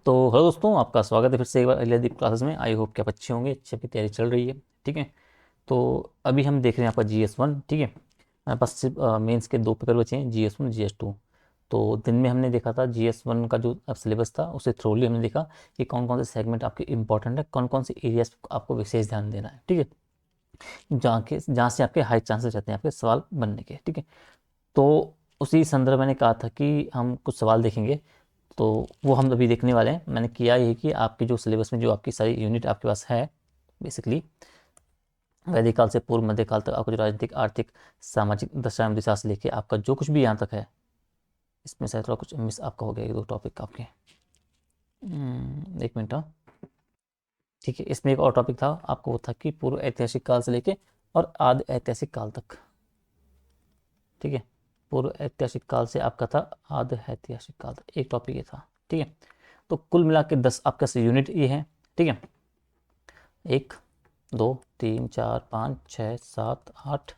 तो हेलो दोस्तों, आपका स्वागत है फिर से एक बार अलियादीप क्लासेस में। आई होप कि आप अच्छे होंगे, अच्छे की तैयारी चल रही है। ठीक है। तो अभी हम देख रहे हैं आपका GS1। ठीक है। हमारे पास सिर्फ मेंस के दो पेपर बचे हैं, GS1 GS2। तो दिन में हमने देखा था GS1 का जो सिलेबस था, उसे थ्रोली हमने देखा कि कौन कौन से सेगमेंट आपके इंपॉर्टेंट है, कौन कौन से एरियाज आपको विशेष ध्यान देना है। ठीक है। जहाँ से आपके हाई चांसेस रहते हैं आपके सवाल बनने के। ठीक है। तो उसी संदर्भ मैंने कहा था कि हम कुछ सवाल देखेंगे, तो वो हम अभी देखने वाले हैं। मैंने किया ये कि आपकी जो सिलेबस में जो आपकी सारी यूनिट आपके पास है, बेसिकली वैदिक काल से पूर्व मध्यकाल तक आपका जो राजनीतिक, आर्थिक, सामाजिक दशा एवं दिशा से लेके आपका जो कुछ भी यहाँ तक है, इसमें से थोड़ा कुछ मिस आपका हो गया, एक दो टॉपिक आपके। एक मिनट। हाँ, ठीक है। इसमें एक और टॉपिक था आपको, वो था कि पूर्व ऐतिहासिक काल से लेके और आदि ऐतिहासिक काल तक। ठीक है। पूर्व ऐतिहासिक काल से आपका था आदि ऐतिहासिक काल तक, एक टॉपिक ये था। ठीक है। तो कुल मिला के 10 आपका यूनिट ये है। ठीक है। 1 2 3 4 5 6 7 8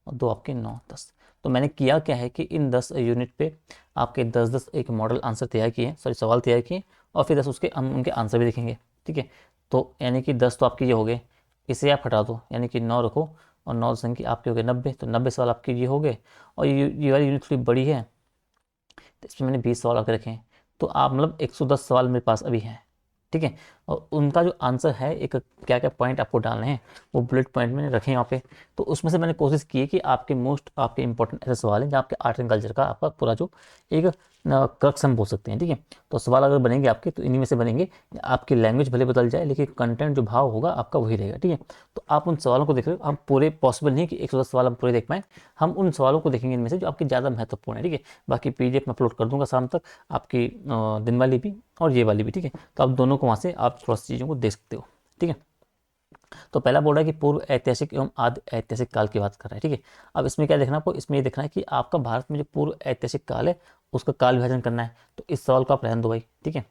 और दो आपके 9 10। तो मैंने किया क्या है कि इन 10 यूनिट पे आपके 10 10 एक मॉडल आंसर तैयार किए, सॉरी सवाल तैयार किए, और फिर 10 उसके हम उनके आंसर भी देखेंगे। ठीक है। तो यानी कि 10 तो आपके ये हो गए, इसे आप हटा दो, यानी कि 9 रखो, और 9 संख्या आपके हो गए 90। तो 90 सवाल आपके ये हो गए। और ये वाली यूनिट थोड़ी बड़ी है, तो इसमें मैंने 20 सवाल आके रखे हैं। तो आप मतलब 110 सवाल मेरे पास अभी हैं। ठीक है। और उनका जो आंसर है, एक क्या क्या पॉइंट आपको डालने हैं, वो बुलेट पॉइंट मैंने रखे हैं यहाँ पे। तो उसमें से मैंने कोशिश की है कि आपके मोस्ट आपके इंपॉर्टेंट ऐसे सवाल हैं जहाँ आपके आर्ट एंड कल्चर का आपका पूरा जो एक क्रक्स हम बोल सकते हैं। ठीक है। तो सवाल अगर बनेंगे आपके, तो इन्हीं में से बनेंगे। आपकी लैंग्वेज भले बदल जाए, लेकिन कंटेंट जो भाव होगा आपका वही रहेगा। ठीक है। तो आप उन सवालों को देख रहे हो, हम पूरे पॉसिबल नहीं कि 110 सवाल हम पूरे देख पाएँ। हम उन सवालों को देखेंगे इनमें से जो आपके ज़्यादा महत्वपूर्ण है। ठीक है। बाकी PDF में अपलोड कर दूंगा शाम तक, आपकी दिन वाली भी और ये वाली भी। ठीक है। तो आप दोनों को वहाँ से आप थोड़ा सी चीज़ों को देख सकते हो। ठीक है। तो पहला बोल रहा है कि पूर्व ऐतिहासिक एवं आदि ऐतिहासिक काल की बात कर रहा है। ठीक है। अब इसमें क्या देखना आपको, इसमें ये देखना है कि आपका भारत में जो पूर्व ऐतिहासिक काल है, उसका काल विभाजन करना है। तो इस सवाल को आप रहने दो भाई। ठीक है।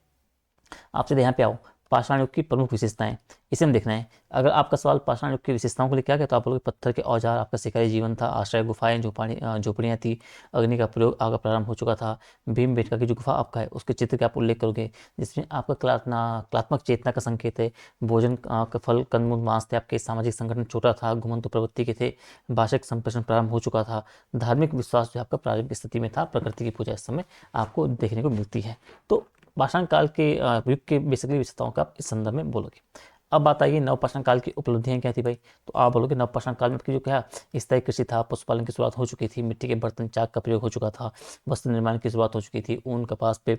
आप सीधे यहाँ पे आओ, पाषाण युग की प्रमुख विशेषताएं, इसे हम देखना है। अगर आपका सवाल पाषाण युग की विशेषताओं को लेकर आ गया, तो आप लोग पत्थर के औजार, आपका शिकारी जीवन था, आश्रय गुफाएं, झोपड़ियाँ थी, अग्नि का प्रयोग आपका प्रारंभ हो चुका था, भीमबेटका की जो गुफा आपका है उसके चित्र का आप उल्लेख करोगे, जिसमें आपका कलात्मक चेतना का संकेत है। भोजन का फल, कंदमूल, मांस थे, आपके सामाजिक संगठन छोटा था, घुमंतु प्रवृत्ति के थे, भाषिक संप्रेषण प्रारंभ हो चुका था, धार्मिक विश्वास जो आपका प्रारंभिक स्थिति में था, प्रकृति की पूजा इस समय आपको देखने को मिलती है। तो पाषाण काल के युग के बेसिकली विशेषताओं का आप इस संदर्भ में बोलोगे। अब बात आएगी नवपाषाण काल की उपलब्धियां क्या थी भाई। तो आप बोलोगे नवपाषाण काल में आपकी जो क्या स्थायी कृषि था, पशुपालन की शुरुआत हो चुकी थी, मिट्टी के बर्तन चाक का प्रयोग हो चुका था, वस्त्र निर्माण की शुरुआत हो चुकी थी, ऊन कपास पे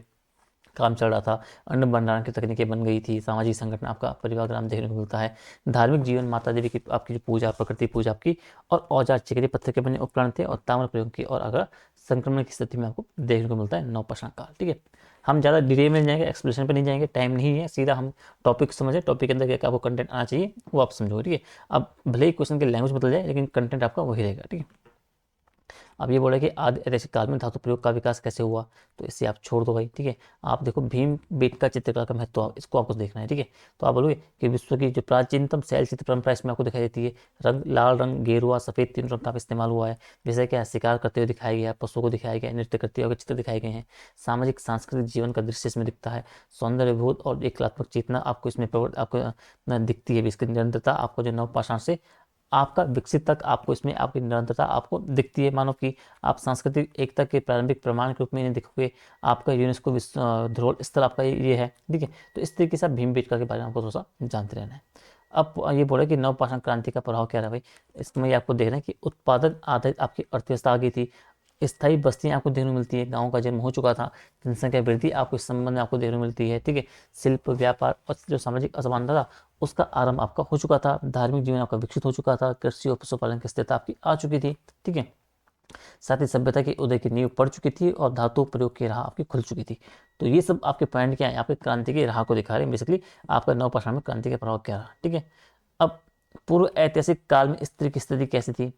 काम चल रहा था, अन्न भंडारण की तकनीकें बन गई थी, सामाजिक संगठन आपका परिवार ग्राम देखने को मिलता है, धार्मिक जीवन, माता देवी की आपकी जो पूजा, प्रकृति पूजा आपकी, और औजार चिकनी पत्थर के बने उपकरण थे, और ताम्र प्रयोग की, और अगर संक्रमण की स्थिति में आपको देखने को मिलता है नवपाषाण काल। ठीक है। हम ज़्यादा डिटेल में नहीं जाएंगे, एक्सप्लेनेशन पे नहीं जाएंगे, टाइम नहीं है, सीधा हम टॉपिक समझे, टॉपिक के अंदर क्या क्या आपको कंटेंट आना चाहिए वो आप समझोगे। ठीक है। अब भले ही क्वेश्चन की लैंग्वेज बदल जाए, लेकिन कंटेंट आपका वही रहेगा। ठीक है। अब ये बोला कि आदि ऐतिहासिक काल में धातु प्रयोग का विकास कैसे हुआ, तो इसे आप छोड़ दो भाई। ठीक है। आप देखो भीम बेटका चित्रकला का महत्व, इसको आपको देखना है। ठीक है। तो आप बोलोगे कि विश्व की जो प्राचीनतम शैल चित्र परंपरा इसमें आपको दिखाई देती है। रंग लाल रंग, गेरुआ, सफेद, तीन रंग का इस्तेमाल हुआ है। जैसे क्या शिकार करते हुए दिखाया गया है, पशुओं को दिखाया गया है, नृत्य करते हुए चित्र दिखाए गए हैं, सामाजिक सांस्कृतिक जीवन का दृश्य इसमें दिखता है, सौंदर्य बोध और एक कलात्मक चेतना आपको इसमें आपको दिखती है। इसकी निरंतरता आपको जो नवपाषाण से आपका विकसित तक आपको इसमें आपकी निरंतरता आपको दिखती है। मानो कि आप सांस्कृतिक एकता के प्रारंभिक प्रमाण के रूप में इन्हें देखोगे। आपका यूनेस्को विश्व धरोहर स्थल आपका ये है। ठीक है। तो इस तरीके से आप भीमबेटका के बारे में आपको थोड़ा सा जानते रहना है। अब ये बोला कि नवपाषाण क्रांति का प्रभाव क्या रहा भाई। इसमें ये आपको देखना है कि उत्पादन आधारित आपकी अर्थव्यवस्था आ गई थी, स्थायी बस्तियां आपको देखने को मिलती है, गाँव का जन्म हो चुका था, जनसंख्या वृद्धि आपको इस संबंध में आपको देखने को मिलती है। ठीक है। शिल्प, व्यापार और जो सामाजिक असमानता था उसका आरंभ आपका हो चुका था, धार्मिक जीवन आपका विकसित हो चुका था, कृषि और पशुपालन की स्थिरता आपकी आ चुकी थी। ठीक है। साथ ही सभ्यता की उदय की नींव पड़ चुकी थी, और धातु प्रयोग की राह आपकी खुल चुकी थी। तो ये सब आपके पॉइंट क्या है, आपके क्रांति की राह को दिखा रहे हैं बेसिकली, आपका नवपाषाण में क्रांति का प्रभाव क्या रहा। ठीक है। अब पूर्व ऐतिहासिक काल में स्त्री की स्थिति कैसी थी।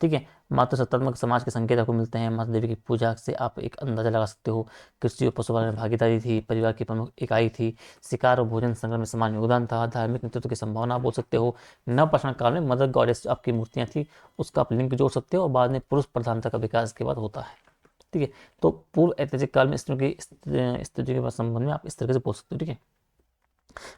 ठीक है। मातृ सत्तात्मक समाज के संकेत आपको मिलते हैं, माता देवी की पूजा से आप एक अंदाजा लगा सकते हो, कृषि और पशुपालन में भागीदारी थी, परिवार की प्रमुख इकाई थी, शिकार और भोजन संग्रह में समान योगदान था, धार्मिक नेतृत्व की संभावना बोल सकते हो। नवपाषाण काल में मदर गॉडेस आपकी मूर्तियां थी, उसका आप लिंक जोड़ सकते हो, और बाद में पुरुष प्रधानता का विकास के बाद होता है। ठीक है। तो पूर्व ऐतिहासिक काल में स्त्रियों की स्थिति के संबंध में आप इस तरीके से पूछ सकते हो, ठीक है।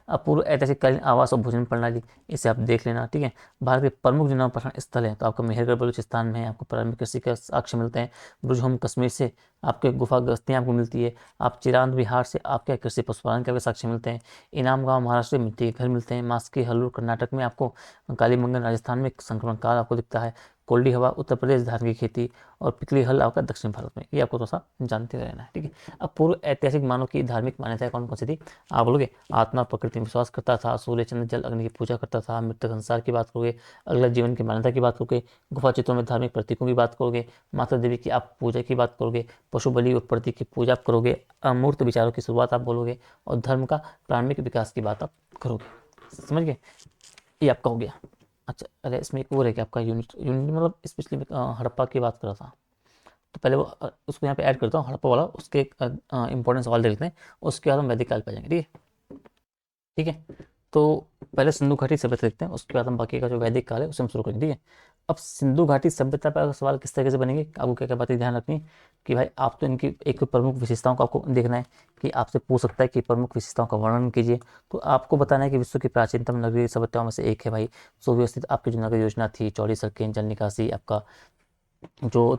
अब पूर्व ऐतिहासिक कालीन आवास और भोजन प्रणाली, इसे आप देख लेना, ठीक है। भारत के प्रमुख जो पर्यटन स्थल है, तो आपका मेहरगढ़ बलूचिस्तान में है, आपको प्रारंभिक कृषि के साक्ष्य मिलते हैं। ब्रुजहोम कश्मीर से आपके गुफा गस्तियाँ आपको मिलती है। आप चिरांद बिहार से आपके कृषि पशुपालन के साक्ष्य मिलते हैं। इनाम गांव महाराष्ट्र में मिट्टी के घर मिलते हैं। मास्की हल्लूर कर्नाटक में आपको, कालीमंगन राजस्थान में संक्रमण काल आपको दिखता है। कोल्डी हवा उत्तर प्रदेश धान की खेती, और पिकली हल आपका दक्षिण भारत में। ये आपको थोड़ा सा जानते रहना है, ठीक है। अब पूर्व ऐतिहासिक मानव की धार्मिक मान्यताएं कौन कौन सी थी, आप बोलोगे आत्मा प्रकृति में विश्वास करता था, सूर्य चंद्र जल अग्नि की पूजा करता था, मृत्यु संसार की बात करोगे, अगला जीवन की मान्यता की बात करोगे, गुफा चित्रों में धार्मिक प्रतीकों की बात करोगे, माता देवी की आप पूजा की बात करोगे, पशु बलि और प्रतीक की पूजा आप करोगे, अमूर्त विचारों की शुरुआत आप बोलोगे, और धर्म का प्रारंभिक विकास की बात आप करोगे। समझ गए, ये आपका हो गया। अच्छा, अरे इसमें एक और है कि आपका यूनिट यूनिट मतलब स्पेशली हड़प्पा की बात कर रहा था, तो पहले वो उसको यहाँ पे ऐड करता हूँ, हड़प्पा वाला, उसके इंपॉर्टेंट सवाल देख लेते हैं, उसके बाद हम वैदिक काल पे जाएंगे, ठीक है। ठीक है, तो पहले सिंधु घाटी सभ्यता देखते हैं, उसके बाद हम बाकी का जो वैदिक काल है उसे हम शुरू करेंगे, ठीक है। अब सिंधु घाटी सभ्यता पर सवाल किस तरीके से बनेंगे, आपको क्या क्या बातें ध्यान रखनी कि भाई आप तो इनकी एक प्रमुख विशेषताओं को आपको देखना है, कि आपसे पूछ सकता है कि प्रमुख विशेषताओं का वर्णन कीजिए। तो आपको बताना है कि विश्व की प्राचीनतम नगरीय सभ्यताओं में से एक है भाई। सुव्यवस्थित आपकी जो नगर योजना थी, चौड़ी सड़कें, जल निकासी, आपका जो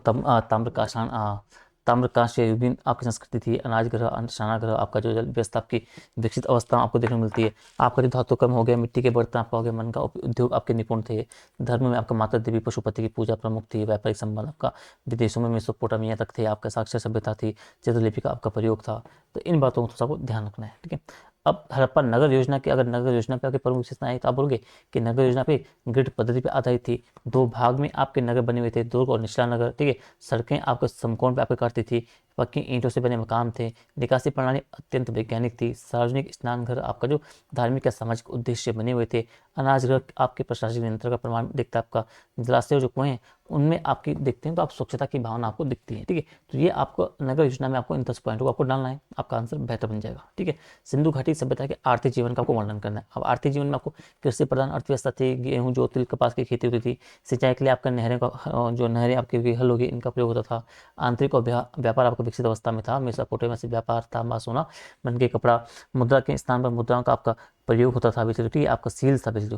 ताम्रकांस से युगीन आपकी संस्कृति थी, अनाज ग्रह, अन्नशाला ग्रह, आपका जो जल व्यवस्था आपकी विकसित अवस्था आपको देखने को मिलती है। आपका जो धातु कर्म हो गया, मिट्टी के बर्तन आपका हो गया, मन का उद्योग आपके निपुण थे। धर्म में आपका माता देवी पशुपति की पूजा प्रमुख थी। व्यापारिक संबंध आपका विदेशों में मेसोपोटामिया तक थे। आपका साक्षर सभ्यता थी, चित्रलिपि का आपका प्रयोग था। तो इन बातों को थोड़ा सा ध्यान रखना है, ठीक है। अब हड़प्पा नगर योजना की, अगर नगर योजना पे आपकी प्रमुख विशेषताएं है तो आप बोलोगे कि नगर योजना पे ग्रिड पद्धति पे आधारित थी। दो भाग में आपके नगर बने हुए थे, दुर्ग और निचला नगर, ठीक है। सड़कें आपको समकोण पे आपके काटती थी। पक्की ईंटों से बने मकान थे। निकासी प्रणाली अत्यंत वैज्ञानिक थी। सार्वजनिक स्नान घर आपका जो धार्मिक या सामाजिक उद्देश्य बने हुए थे। अनाज घर आपके प्रशासनिक नियंत्रण का प्रमाण दिखता है। आपका जलाशय जो कुएं हैं उनमें आपकी दिखते हैं, तो आप स्वच्छता की भावना आपको दिखती है, ठीक है। तो ये आपको नगर योजना में आपको इन 10 पॉइंटों को आपको डालना है, आपका आंसर बेहतर बन जाएगा, ठीक है। सिंधु घाटी सभ्यता के आर्थिक जीवन का आपको वर्णन करना है। अब आर्थिक जीवन में आपको कृषि प्रधान अर्थव्यवस्था थी। गेहूं, जो तिल, कपास की खेती होती थी। सिंचाई के लिए आपका नहरें का जो नहरें आपकी हल होगी, इनका प्रयोग होता था। आंतरिक और व्यापार आपका विकसित अवस्था में था। मेसोपोटामिया से व्यापार, तांबा, सोना, बन के कपड़ा, मुद्रा के स्थान पर मुद्राओं का आपका प्रयोग होता था। ठीक है, आपका सील था बिजली,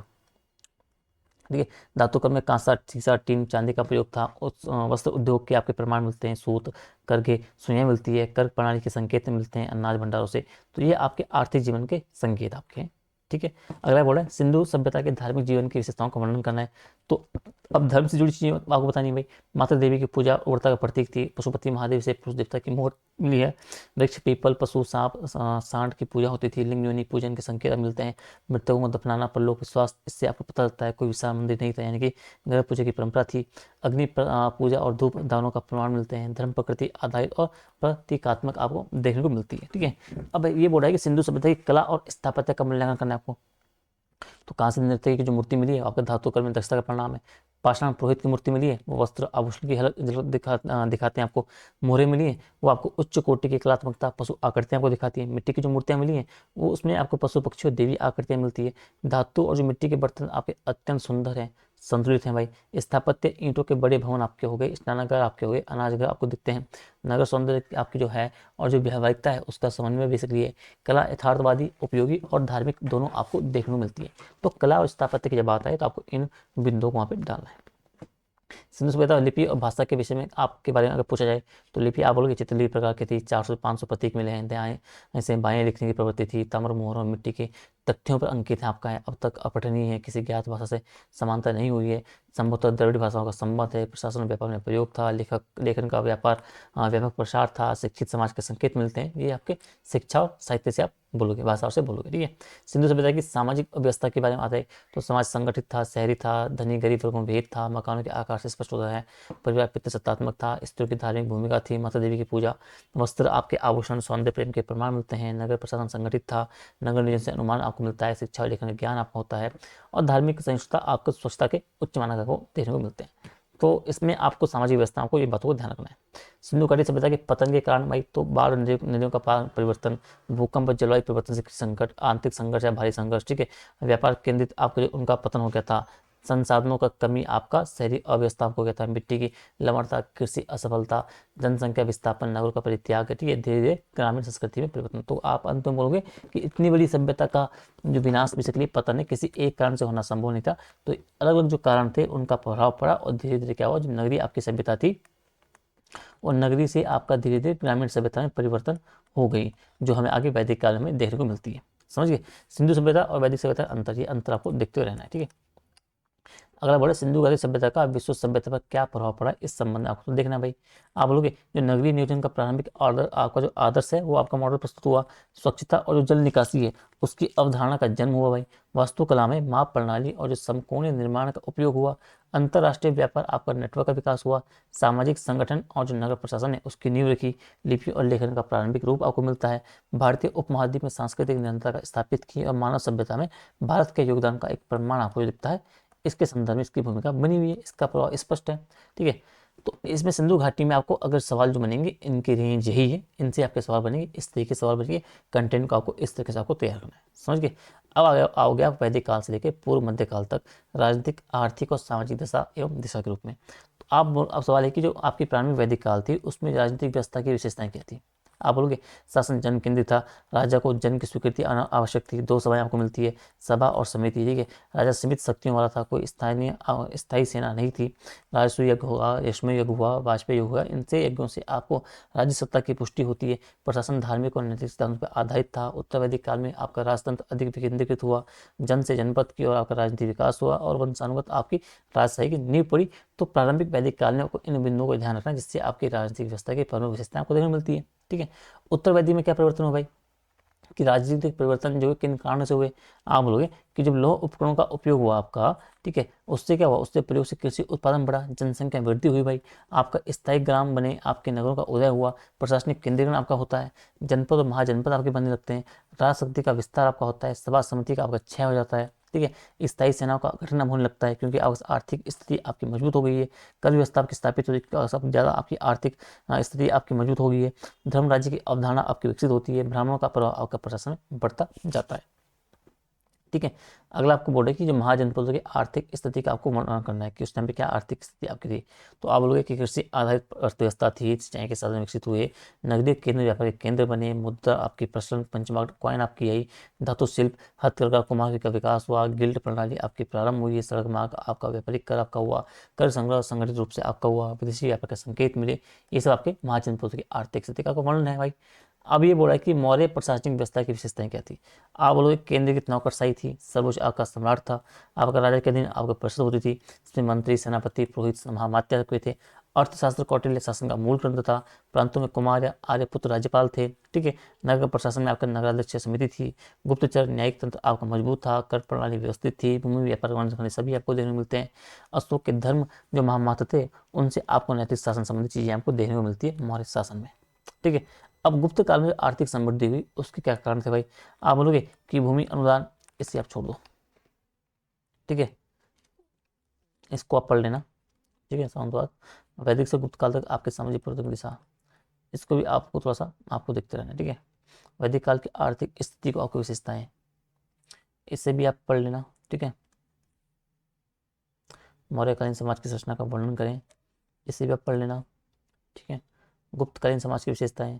ठीक है। धातु कर्म में कांसा, सीसा, टीन, चांदी का प्रयोग था। उस वस्त्र उद्योग के आपके प्रमाण मिलते हैं। सूत, करघे, सुइयां मिलती है। कर प्रणाली के संकेत मिलते हैं अनाज भंडारों से। तो ये आपके आर्थिक जीवन के संकेत आपके हैं, ठीक है। अगला बोला है सिंधु सभ्यता के धार्मिक जीवन की विशेषताओं का वर्णन करना है। तो अब धर्म से जुड़ी चीजें आपको बतानी है भाई। माता देवी की पूजा उर्वरता का प्रतीक थी। पशुपति महादेव से पुरुष देवता की मोहर मिली है। वृक्ष, पीपल, पशु, सांप, सांड की पूजा होती थी। लिंग योनि पूजन के संकेत मिलते हैं। मृतकों को दफनाना पर लोक विश्वास, इससे आपको पता लगता है कोई विशाल मंदिर नहीं था, यानी कि ग्रह पूजा की परंपरा थी। अग्नि पूजा और धूप दानों का प्रमाण मिलते हैं। धर्म प्रकृति आधारित और प्रतीकात्मक आपको देखने को मिलती है, ठीक है। अब ये बोल रहा है कि सिंधु सभ्यता की कला और स्थापत्य का मूल्यांकन करना है आपको। तो कांस्य नृत्य की जो मूर्ति मिली है आपका धातु कर्म में दक्षता का परिणाम है। पाषाण पुरोहित की मूर्ति मिली है, वो वस्त्र आभूषण की झलक दिखाते हैं आपको। मोहरें मिली है, वो आपको उच्च कोटि की कलात्मकता, पशु आकृतियां आपको दिखाती है। मिट्टी की जो मूर्तियां मिली हैं वो उसमें आपको पशु पक्षी और देवी आकृतियां मिलती है। धातु और जो मिट्टी के बर्तन आपके अत्यंत सुंदर हैं, संतुलित हैं भाई। स्थापत्य ईंटों के बड़े भवन आपके हो गए, स्नानागार आपके हो गए, अनाजघर आपको दिखते हैं। नगर सौंदर्य आपकी जो है और जो व्यावहारिकता है उसका समन्वय बेसिकली है। कला यथार्थवादी, उपयोगी और धार्मिक दोनों आपको देखने को मिलती है। तो कला और स्थापत्य की जब बात आए तो आपको इन बिंदुओं को वहाँ पे डालना है। सिंधु सभ्यता लिपि और भाषा के विषय में आपके बारे में अगर पूछा जाए तो लिपि आप बोलोगे चित्रलिपि प्रकार की थी। 400 से 500 प्रतीक मिले हैं। दाएं ऐसे बाएं लिखने की प्रवृत्ति थी। ताम्र, मोहर और मिट्टी के तख्तियों पर अंकित है आपका है, अब तक अपठनीय है, किसी ज्ञात भाषा से समानता नहीं हुई है। संभवतः द्रविड़ भाषाओं का संबंध है। प्रशासन और व्यापार में प्रयोग था। लेखन का व्यापक प्रसार था। शिक्षित समाज के संकेत मिलते हैं। ये आपके शिक्षा और साहित्य से आप बोलोगे, भाषा से बोलोगे, ठीक है। सिंधु सभ्यता की सामाजिक व्यवस्था के बारे में आता है तो समाज संगठित था, शहरी था, धनी गरीब वर्गों में भेद था। मकानों के आकार से स्पष्ट होता है। परिवार पितृसत्तात्मक था। स्त्रियों की धार्मिक भूमिका थी। माता देवी की पूजा। वस्त्र आपके आभूषण सौंदर्य प्रेम के प्रमाण मिलते हैं। नगर प्रशासन संगठित था। नगर नियोजन से अनुमान आपको मिलता है। शिक्षा और लेखन का ज्ञान आपको होता है। और धार्मिक सहिष्णुता आपको स्वच्छता के उच्च मानक को देखने को मिलते हैं। तो इसमें आपको सामाजिक व्यवस्थाओं को ये बातों को ध्यान रखना है। सिंधु घाटी सभ्यता के पतन के कारण भाई तो बाढ़, नदियों का परिवर्तन, भूकंप, जलवायु परिवर्तन से संकट, आंतरिक संघर्ष या भारी संघर्ष, ठीक है। व्यापार केंद्रित आपको उनका पतन हो गया था। संसाधनों का कमी आपका शहरी अव्यवस्था आपको कहता है, मिट्टी की लवणता, कृषि असफलता, जनसंख्या विस्थापन, नगरों का परित्याग, ठीक है, धीरे धीरे ग्रामीण संस्कृति में परिवर्तन। तो आप अंत में बोलोगे कि इतनी बड़ी सभ्यता का जो विनाश बेसिकली पता नहीं किसी एक कारण से होना संभव नहीं था, तो अलग अलग जो कारण थे उनका प्रभाव पड़ा और धीरे धीरे क्या हुआ, जो नगरीय आपकी सभ्यता थी और नगरी से आपका धीरे धीरे ग्रामीण सभ्यता में परिवर्तन हो गई, जो हमें आगे वैदिक काल में देखने को मिलती है। समझ गए, सिंधु सभ्यता और वैदिक सभ्यता अंतर, ये अंतर आपको देखते हुए रहना है, ठीक है। अगला बढ़े, सिंधु घाटी सभ्यता का विश्व सभ्यता पर क्या प्रभाव पड़ा, इस संबंध में आपको तो देखना भाई। आप बोलोगे जो नगरीय नियोजन का प्रारंभिक ऑर्डर आपका जो आदर्श है वो आपका मॉडल प्रस्तुत हुआ, स्वच्छता और जो जल निकासी है उसकी अवधारणा का जन्म हुआ भाई, वास्तुकला में माप प्रणाली और जो समकोणीय निर्माण का उपयोग हुआ, अंतर्राष्ट्रीय व्यापार आपका नेटवर्क का विकास हुआ, सामाजिक संगठन और जो नगर प्रशासन है उसकी नींव रखी, लिपि और लेखन का प्रारंभिक रूप आपको मिलता है, भारतीय उपमहाद्वीप में सांस्कृतिक निरंतरता स्थापित की और मानव सभ्यता में भारत के योगदान का एक प्रमाण आपको दिखता है। इसके संदर्भ में इसकी भूमिका बनी हुई है, इसका प्रभाव स्पष्ट है, ठीक है। तो इसमें सिंधु घाटी में आपको अगर सवाल जो बनेंगे इनकी रेंज यही है, इनसे आपके सवाल बनेंगे, इस तरीके से सवाल बनेंगे, कंटेंट को आपको इस तरीके से आपको तैयार करना है, समझ गए। अब आ गया वैदिक काल से लेकर पूर्व मध्य काल तक राजनीतिक, आर्थिक और सामाजिक दशा एवं दिशा के रूप में। तो अब सवाल है कि जो आपकी प्रारंभिक वैदिक काल थी उसमें राजनीतिक व्यवस्था की विशेषताएं क्या थी। आप बोलोगे शासन जन केंद्रित था, राजा को जन की स्वीकृति आवश्यक थी, दो सभाएं आपको मिलती है, सभा और समिति, ठीक है। राजा सीमित शक्तियों वाला था, कोई स्थायी सेना नहीं थी, राजस्व यज्ञ हुआ, रेशमी यज्ञ हुआ, वाजपेयी हुआ, इनसे यज्ञों से आपको राज्य सत्ता की पुष्टि होती है, प्रशासन धार्मिक और नैतिक सिद्धांतों पर आधारित था, उत्तर वैदिक काल में आपका राजतंत्र अधिक विकेंद्रीकृत हुआ, जन से जनपद की ओर आपका राजनीतिक विकास हुआ और वंशानुगत आपकी राजशाही की नींव पड़ी। तो प्रारंभिक वैदिक काल में आपको इन बिंदुओं को ध्यान रखना है जिससे आपकी राजनीतिक व्यवस्था की प्रमुख विशेषताएं आपको देखने को मिलती है, ठीक है। उत्तर वैदिक में क्या परिवर्तन हो भाई, कि राजनीतिक परिवर्तन जो है किन कारणों से हुए। आप बोलोगे कि जब लौह उपकरणों का उपयोग हुआ आपका, ठीक है, उससे क्या हुआ, उससे प्रयोग से कृषि उत्पादन बढ़ा, जनसंख्या वृद्धि हुई भाई, आपका स्थायी ग्राम बने, आपके नगरों का उदय हुआ, प्रशासनिक केंद्रीकरण आपका होता है, जनपद और महाजनपद आपके बनने लगते हैं, राजशक्ति का विस्तार आपका होता है, सभा समिति का आपका क्षय हो जाता है, ठीक है, स्थायी सेनाओं का गठन अब होने लगता है क्योंकि आर्थिक स्थिति आपकी मजबूत हो गई है, कर व्यवस्था आपकी स्थापित हो रही है, सब ज़्यादा आपकी आर्थिक स्थिति आपकी मजबूत हो गई है, धर्म राज्य की अवधारणा आपकी विकसित होती है, ब्राह्मणों का प्रभाव आपका प्रशासन में बढ़ता जाता है, ठीक है। अगला आपको बोल रहे कि जो महाजनपदों की आर्थिक स्थिति का आपको वर्णन करना है कि उस टाइम पे क्या आर्थिक स्थिति आपकी थी। तो आप बोलोगे कि कृषि आधारित अर्थव्यवस्था थी, सिंचाई के साधन विकसित हुए, नगरीय केंद्र व्यापारिक केंद्र बने, मुद्रा आपकी प्रचलन, पंचमार्ग कॉइन आपकी आई, धातु शिल्प, हथकरघा कुम्हार का विकास हुआ, गिल्ड प्रणाली आपकी प्रारंभ हुई, सड़क मार्ग आपका, व्यापारिक कर आपका हुआ, कर संग्रह संगठित रूप से आपका हुआ, विदेशी व्यापार के संकेत मिले। ये सब आपके महाजनपदों की आर्थिक स्थिति का वर्णन है भाई। अब ये बोला है कि मौर्य प्रशासनिक व्यवस्था की विशेषताएं क्या थी। आप बोलोगे केंद्रीकृत नौकरशाही थी, सर्वोच्च आपका सम्राट था, आपका राजा के दिन आपका परिषद होती थी, जिसमें मंत्री, सेनापति, पुरोहित, महामात्य थे, अर्थशास्त्र कौटिल्य शासन का मूल ग्रंथ था, प्रांतों में कुमार या आर्यपुत्र राज्यपाल थे, ठीक है। नगर प्रशासन में आपका नगराध्यक्ष समिति थी, गुप्तचर न्यायिक तंत्र आपका मजबूत था, कर प्रणाली व्यवस्थित थी, भूमि व्यापार वाणिज्य सभी आपको देखने को मिलते हैं। अशोक के धर्म जो महामात्र थे उनसे आपको नैतिक शासन संबंधी चीजें आपको देखने को मिलती है मौर्य शासन में, ठीक है। अब गुप्त काल में आर्थिक समृद्धि हुई उसके क्या कारण थे भाई। आप बोलोगे कि भूमि अनुदान, इसे आप छोड़ दो, ठीक है, इसको आप पढ़ लेना, ठीक है। साउंदवाद, वैदिक से गुप्त काल तक आपके सामाजिक परिवर्तन की दिशा, इसको भी आपको थोड़ा सा आपको देखते रहना, ठीक है। वैदिक काल की आर्थिक स्थिति को आपकी विशेषताएं, इसे भी आप पढ़ लेना, ठीक है। मौर्यकालीन समाज की संरचना का वर्णन करें, इसे भी आप पढ़ लेना, ठीक है। गुप्तकालीन समाज की विशेषताएं,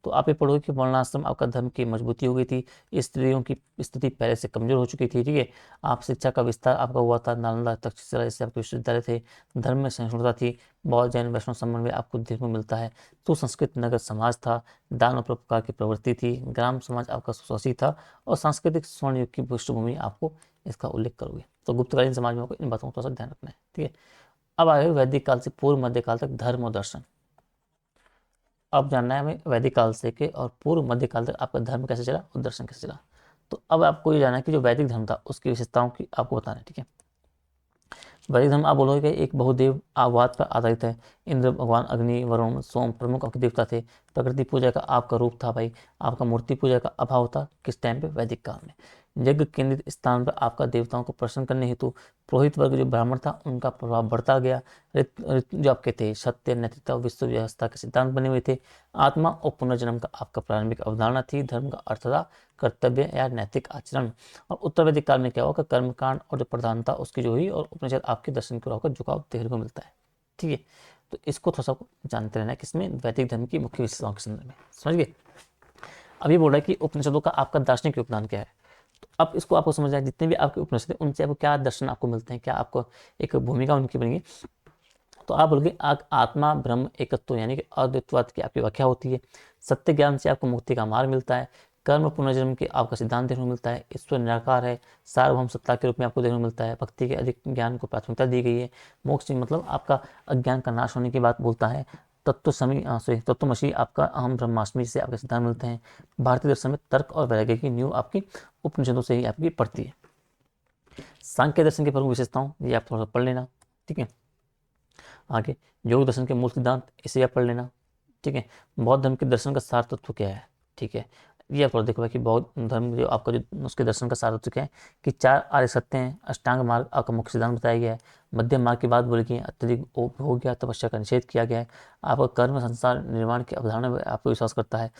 तो आप ये पढ़ोगे कि वर्णाश्रम आपका धर्म की मजबूती हो गई थी, स्त्रियों की स्थिति पहले से कमजोर हो चुकी थी, ठीक है। आप शिक्षा का विस्तार आपका हुआ था, नालंदा तक्षशिला जैसे आपके विश्वविद्यालय थे, धर्म में सहिष्णुता थी, बौद्ध जैन वैष्णव समन्वय आपको देखने को मिलता है, सुसंस्कृत नगर समाज था, दान और परोपकार की प्रवृत्ति थी, ग्राम समाज आपका सुशासित था और सांस्कृतिक स्वर्ण युग की पृष्ठभूमि आपको इसका उल्लेख करोगे। तो गुप्तकालीन समाज में आपको इन बातों को थोड़ा सा ध्यान रखना है, ठीक है। अब आगे वैदिक काल से पूर्व मध्य काल तक धर्म और दर्शन। अब जानना है हमें वैदिक काल से के और पूर्व मध्य काल तक आपका धर्म कैसे चला और दर्शन कैसे चला। तो अब आपको ये जानना है कि जो वैदिक धर्म था उसकी विशेषताओं की आपको बताना है, ठीक है। वैदिक धर्म आप बोलोगे कि एक बहुदेव आवाद पर आधारित है, इंद्र भगवान, अग्नि, वरुण, सोम प्रमुख आपके देवता थे, प्रकृति पूजा का आपका रूप था भाई, आपका मूर्ति पूजा का अभाव था किस टाइम पे, वैदिक काल में। यज्ञ केंद्रित स्थान पर आपका देवताओं को प्रसन्न करने हेतु पुरोहित वर्ग जो ब्राह्मण था उनका प्रभाव बढ़ता गया। जो आपके थे सत्य, नैतिकता और विश्व व्यवस्था के सिद्धांत बने हुए थे। आत्मा और पुनर्जन्म का आपका प्रारंभिक अवधारणा थी। धर्म का अर्थ था कर्तव्य या नैतिक आचरण। और उत्तर वैदिक काल में क्या होगा, कर्मकांड और जो प्रधानता उसकी जो हुई, और उपनिषद आपके दर्शन की ओर होकर झुकाव देखने को मिलता है। ठीक है, तो इसको थोड़ा सा जानते रहना है किसमें, वैदिक धर्म की मुख्य विशेषताओं के संदर्भ में। समझ गए। अभी बोल रहा है कि उपनिषदों का आपका दार्शनिक योगदान क्या है। तो अब इसको आपको समझना है, जितने भी आपके उपनिषद हैं उनसे आपको क्या दर्शन आपको मिलते हैं, क्या आपको एक भूमिका उनकी बनेगी। तो आप बोलोगे आत्मा ब्रह्म एकत्व यानी कि अद्वैतवाद की आपकी व्याख्या होती है। सत्य ज्ञान से आपको मुक्ति का मार्ग मिलता है। कर्म पुनर्जन्म के आपका सिद्धांत देखने को मिलता है। ईश्वर निराकार है, सार्वभौम सत्ता के रूप में आपको देखने को मिलता है। भक्ति के अधिक ज्ञान को प्राथमिकता दी गई है। मोक्ष मतलब आपका अज्ञान का नाश होने की बात बोलता है। तत्वमसी आपका अहम ब्रह्मास्मि से आपके सिद्धांत मिलते हैं। भारतीय दर्शन में तर्क और वैराग्य की नींव आपकी उपनिषदों से ही आपकी पड़ती है। सांख्य दर्शन की प्रमुख विशेषताओं ये आप थोड़ा पढ़ लेना। ठीक है, आगे योग दर्शन के मूल सिद्धांत इसे आप पढ़ लेना। ठीक है, बौद्ध धर्म के दर्शन का सार तत्व क्या है। ठीक है, ये आप देखो कि बौद्ध धर्म जो आपका जो उसके दर्शन का सार तत्व क्या है कि 4 आर्य सत्य हैं। अष्टांग मार्ग आपका मुख्य सिद्धांत बताया गया है। मध्यम मार्ग की बात बोली गई है। अत्यधिक हो गया तपस्या का निषेध किया गया है। आपका कर्म संसार निर्माण की अवधारणा में आपको विश्वास करता है।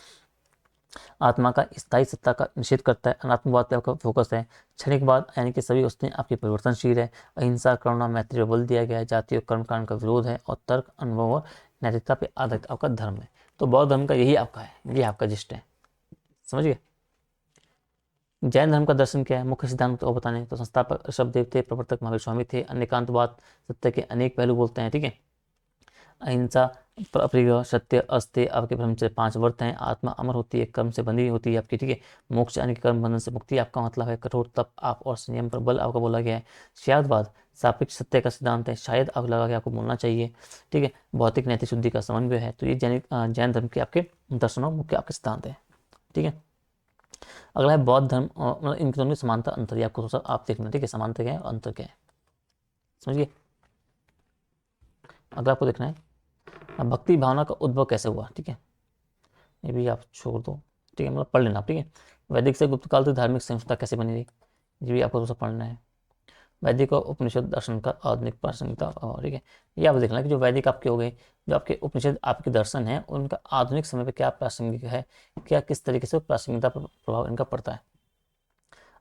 आत्मा का स्थायी सत्ता का निषेध करता है। अनात्मवाद पे आपका फोकस है। क्षणिकवाद यानी कि सभी वस्तुएं आपकी परिवर्तनशील है। अहिंसा, करुणा, मैत्री पर बल दिया गया है। जाति और कर्मकांड का विरोध है। और तर्क, अनुभव और नैतिकता पे आधारित आपका धर्म है। तो बौद्ध धर्म का यही आपका है, ये आपका जिस्ट है। समझिए। जैन धर्म का दर्शन क्या है, मुख्य सिद्धांत को बताने तो संस्थापक ऋषभदेव थे, प्रवर्तक महावीर स्वामी थे। अनेकांतवाद सत्य के अनेक पहलू बोलते हैं। ठीक है, अहिंसा, अपरिग्रह, सत्य, अस्त्य, आपके ब्रह्मचर्य 5 व्रत हैं। आत्मा अमर होती है, कर्म से बंधी होती है आपकी। ठीक है, मोक्ष यानी कि कर्म बंधन से मुक्ति आपका मतलब है। कठोर तप आप और संयम पर बल आपका बोला गया है। शायदवाद सापेक्ष सत्य का सिद्धांत है। शायद आप लगा के आपको बोलना चाहिए। ठीक है, भौतिक नैतिक शुद्धि का समन्वय है। तो ये जैन धर्म के आपके दर्शनों मुख्य आपके सिद्धांत है। ठीक है, अगला है बौद्ध धर्म। मतलब इनके दोनों में समानता अंतर ये आपको थोड़ा सा आप देखना। ठीक है, समानता क्या है, अंतर क्या है, समझिए। अगला आपको देखना है अब भक्ति भावना का उद्भव कैसे हुआ। ठीक है, ये भी आप छोड़ दो। ठीक है, मतलब पढ़ लेना। ठीक है, वैदिक से गुप्त काल तक धार्मिक संस्था कैसे बनी रही, ये भी आपको थोड़ा सा पढ़ना है। वैदिक और उपनिषद दर्शन का आधुनिक प्रासंगिकता। और ठीक है, ये आप देखना कि जो वैदिक आपके हो गए, जो आपके उपनिषद आपके दर्शन हैं उनका आधुनिक समय पे क्या प्रासंगिक है, क्या किस तरीके से प्रासंगिकता पर प्रभाव इनका पड़ता है।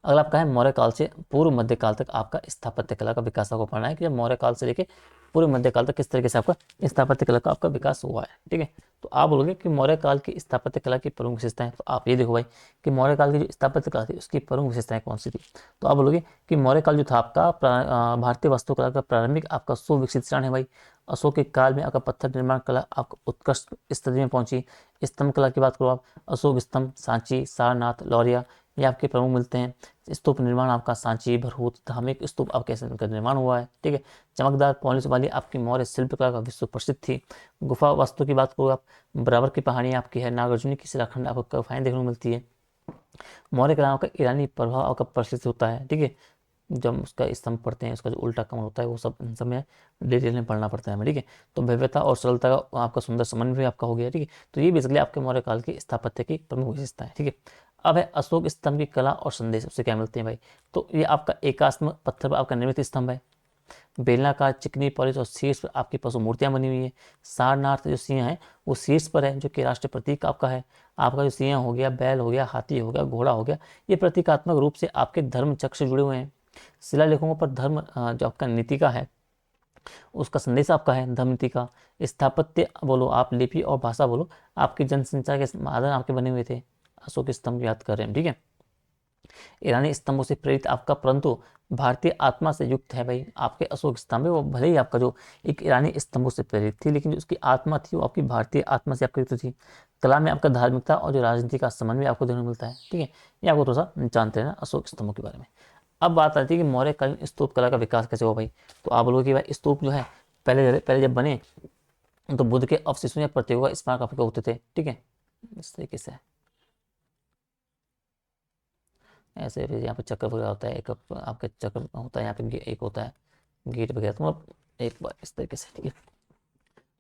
अगला आपका है मौर्य काल से पूर्व मध्य काल तक आपका स्थापत्य कला का विकास आपको पढ़ना है कि मौर्य काल से लेके पूर्व मध्य काल तक किस तरीके से आपका स्थापत्य कला का आपका विकास हुआ है। ठीक है, तो आप बोलोगे कि मौर्य काल की स्थापत्य कला की प्रमुख विशेषताएं, तो आप ये देखो भाई कि मौर्य काल की जो स्थापत्य कला थी उसकी प्रमुख विशेषताएं कौन सी थी। तो आप बोलोगे कि मौर्य काल जो था आपका भारतीय वास्तुकला का प्रारंभिक आपका सुविकसित चरण है भाई। अशोक के काल में आपका पत्थर निर्माण कला आपको उत्कृष्ट स्थिति में पहुंची। स्तंभ कला की बात करो आप, अशोक स्तंभ, सांची, सारनाथ, लौरिया ये आपके प्रमुख मिलते हैं। स्तूप निर्माण आपका सांची, भरहूत, धार्मिक स्तूप आपके का निर्माण हुआ है। ठीक है, चमकदार पॉलिश वाली आपकी मौर्य शिल्पकला का विश्व प्रसिद्ध थी। गुफा वास्तु की बात करो आप, बराबर की पहाड़ियाँ आपकी है। नागार्जुन की शिलाखंड आपको गुफाएं देखने को मिलती है। मौर्य कलाओं का ईरानी प्रभाव आपका प्रसिद्ध होता है। ठीक है, जब उसका स्तंभ पढ़ते हैं उसका जो उल्टा कमल होता है वो सब इन सब में डिटेल में पढ़ना पड़ता है हमें। ठीक है, तो भव्यता और सरलता का आपका सुंदर समन्वय आपका हो गया। ठीक है, तो ये बेसिकली आपके मौर्य काल की स्थापत्य की प्रमुख विशेषता है। ठीक है, अब है अशोक स्तंभ की कला और संदेश, उससे क्या मिलते हैं भाई। तो ये आपका एकास्म पत्थर पर आपका निर्मित स्तंभ है। बेलनाकार चिकनी पॉलिश और शीर्ष पर आपकी पशु मूर्तियां बनी हुई है। सारनाथ जो सिंह है वो शीर्ष पर है, जो कि राष्ट्र प्रतीक आपका है। आपका जो सिंह हो गया, बैल हो गया, हाथी हो गया, घोड़ा हो गया, ये प्रतीकात्मक रूप से आपके धर्म चक्र से जुड़े हुए हैं। शिलालेखों पर धर्म जो आपका नीति का है उसका संदेश आपका है धर्म नीति का। स्थापत्य बोलो आप, लिपि और भाषा बोलो, आपके जनसंचार के साधन आपके बने हुए थे। अशोक स्तंभ याद कर रहे हैं। ठीक है, ईरानी स्तंभों से प्रेरित आपका, परंतु भारतीय आत्मा से युक्त है भाई। आपके अशोक स्तंभ है वो भले ही आपका जो एक ईरानी स्तंभों से प्रेरित थी, लेकिन जो उसकी आत्मा थी वो आपकी भारतीय आत्मा से आपकी युक्त थी। कला में आपका धार्मिकता और जो राजनीति का समन्वय आपको देखने को मिलता है। ठीक है, ये आपको थोड़ा सा जानते हैं ना अशोक स्तंभों के बारे में। अब बात आती है कि मौर्यकालीन स्तूप कला का विकास कैसे हुआ भाई। तो आप बोलोगे कि भाई स्तूप जो है पहले पहले जब बने तो बुद्ध के अवशेषों या प्रतीकों का स्मारक आपके होते थे। ठीक है, इस तरीके से ऐसे फिर यहाँ पे चक्र वगैरह होता है, एक आपका चक्र होता है, यहाँ पे एक होता है गेट वगैरह, तो मतलब एक बार इस तरीके से। ठीक है,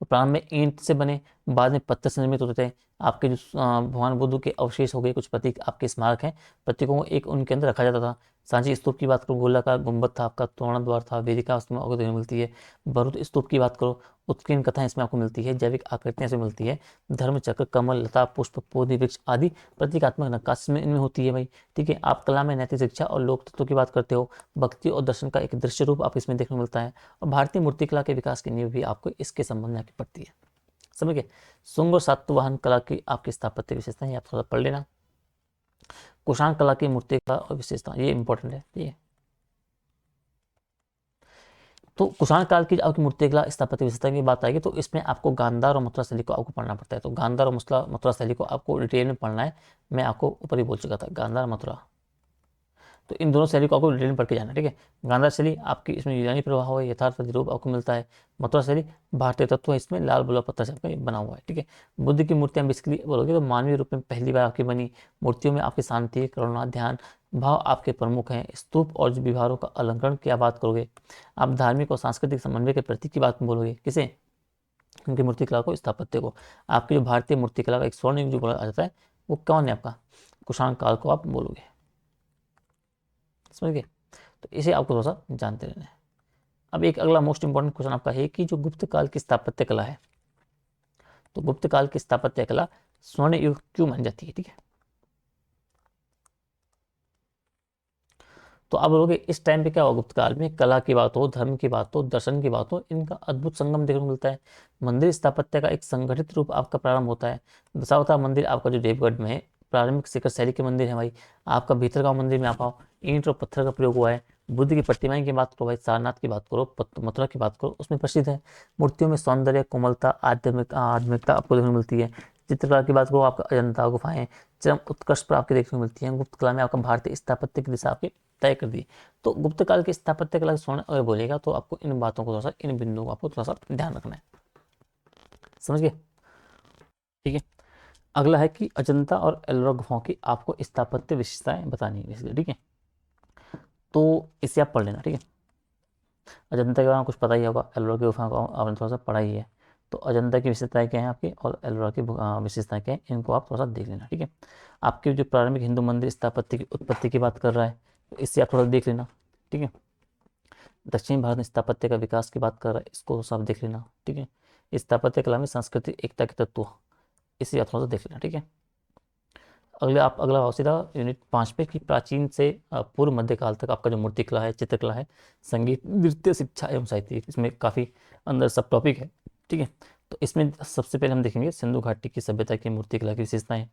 तो प्रारंभ में ईंट से बने, बाद में पत्थर से निर्मित होते थे। आपके जो भगवान बुद्ध के अवशेष हो गए, कुछ प्रतीक आपके स्मारक हैं, प्रतीकों को एक उनके अंदर रखा जाता था। सांची स्तूप की बात करो, गोलाकार गुंबद था आपका, तोरण द्वार था, वेदिका उसमें आपको देखने को मिलती है। भरूच स्तूप की बात करो, उत्कीर्ण कथाएं इसमें आपको मिलती है, जैविक आकृतियां इसमें मिलती है, धर्म चक्र, कमल, लता, पुष्प, पौधे, वृक्ष आदि प्रतीकात्मक नक्काशी में इनमें होती है भाई। ठीक है, आप कला में नैतिक शिक्षा और लोक तत्व की बात करते हो, भक्ति और दर्शन का एक दृश्य रूप आप इसमें देखने को मिलता है। और भारतीय मूर्तिकला के विकास की नींव भी आपको इसके संबंध में आके पड़ती है। समझ गए। शुंग और सातवाहन कला की आपकी स्थापत्य विशेषताएं आप थोड़ा पढ़ लेना। कुषाण कला की मूर्ति कला और विशेषता, ये इंपॉर्टेंट है। ठीक है, तो कुषाण काल की आपकी मूर्ति कला स्थापत्य विशेषता की बात आएगी तो इसमें आपको गांधार और मथुरा शैली को आपको पढ़ना पड़ता है। तो गांधार और मथुरा शैली को आपको डिटेल में पढ़ना है। मैं आपको ऊपर ही बोल चुका था, गांधार मथुरा, तो इन दोनों शैली को आपको डिटेल में पढ़ के जाना है। ठीक है, गांधार शैली आपकी इसमें यूनानी प्रभाव है, यथार्थ रूप आपको मिलता है। मथुरा शैली भारतीय तत्व है, इसमें लाल बुला पत्थर से आपका बना हुआ है। ठीक है, बुद्ध की मूर्तियां बेसिकली बोलोगे तो मानवीय रूप में पहली बार आपकी बनी। मूर्तियों में आपकी शांति, करुणा, ध्यान भाव आपके प्रमुख हैं। स्तूप और जो विहारों का अलंकरण की आप बात करोगे, आप धार्मिक और सांस्कृतिक समन्वय के प्रतीक की बात बोलोगे। किसे? उनकी मूर्तिकला को, स्थापत्य को। आपकी जो भारतीय मूर्तिकला का एक स्वर्ण युग जो बोला जाता है वो कौन है? आपका कुषाण काल को आप बोलोगे। समझ गए। तो इसे आपको थोड़ा सा जानते रहना है। अब एक अगला मोस्ट इंपॉर्टेंट क्वेश्चन आपका है कि जो गुप्त काल की स्थापत्य कला है, तो गुप्त काल की स्थापत्य कला स्वर्ण युग क्यों मानी जाती है? ठीक है, तो आप बोलोगे इस टाइम पे क्या हुआ? गुप्त काल में कला की बात हो, धर्म की बात हो, दर्शन की बात हो, इनका अद्भुत संगम देखने को मिलता है। मंदिर स्थापत्य का एक संगठित रूप आपका प्रारंभ होता है। दशावतार मंदिर आपका जो देवगढ़ में है, प्रारंभिक शिखर शैली के मंदिर है भाई। आपका भीतरगांव मंदिर में आप आओ, ईंट और पत्थर का प्रयोग हुआ है। बुद्ध की प्रतिमाएं की बात करो भाई, सारनाथ की बात करो, मथुरा की बात करो, उसमें प्रसिद्ध है। मूर्तियों में सौंदर्य, कोमलता, आध्यात्मिकता आपको देखने को मिलती है। चित्रकला की बात करो, आपका अजंता गुफाएं चरम उत्कर्ष पर आपके देखने को मिलती हैं। गुप्त कला में आपका भारतीय स्थापत्य की दिशा आपकी तय कर दी। तो गुप्त काल की स्थापत्य कला स्वर्ण अगर बोलेगा तो आपको इन बातों को थोड़ा सा, इन बिंदुओं को आपको थोड़ा सा ध्यान रखना है। समझ गए। ठीक है, अगला है कि अजंता और एलोरा गुफाओं की आपको स्थापत्य विशेषताएं बतानी है। ठीक है, तो इसे आप पढ़ लेना। ठीक है, अजंता के बारे में कुछ पता ही होगा, एलोरा की गुफाओं को आपने थोड़ा सा पढ़ा ही है। तो अजंता की विशेषताएं क्या है आपकी और एलोरा की विशेषताएं क्या है, इनको आप थोड़ा सा देख लेना। ठीक है, आपके जो प्रारंभिक हिंदू मंदिर स्थापत्य की उत्पत्ति की बात कर रहा है, तो इससे आप थोड़ा देख लेना। ठीक है, दक्षिण भारत में स्थापत्य का विकास की बात कर रहा है, इसको सब देख लेना। ठीक है, स्थापत्य कला में सांस्कृतिक एकता के तत्व, इसे आप थोड़ा सा देख लेना। ठीक है, अगला आओ सीधा यूनिट 5 पे कि प्राचीन से पूर्व मध्यकाल तक आपका जो मूर्तिकला है, चित्रकला है, संगीत, नृत्य, शिक्षा एवं साहित्य, इसमें काफ़ी अंदर सब टॉपिक है। ठीक है, तो इसमें सबसे पहले हम देखेंगे सिंधु घाटी की सभ्यता की मूर्तिकला की विशेषताएं।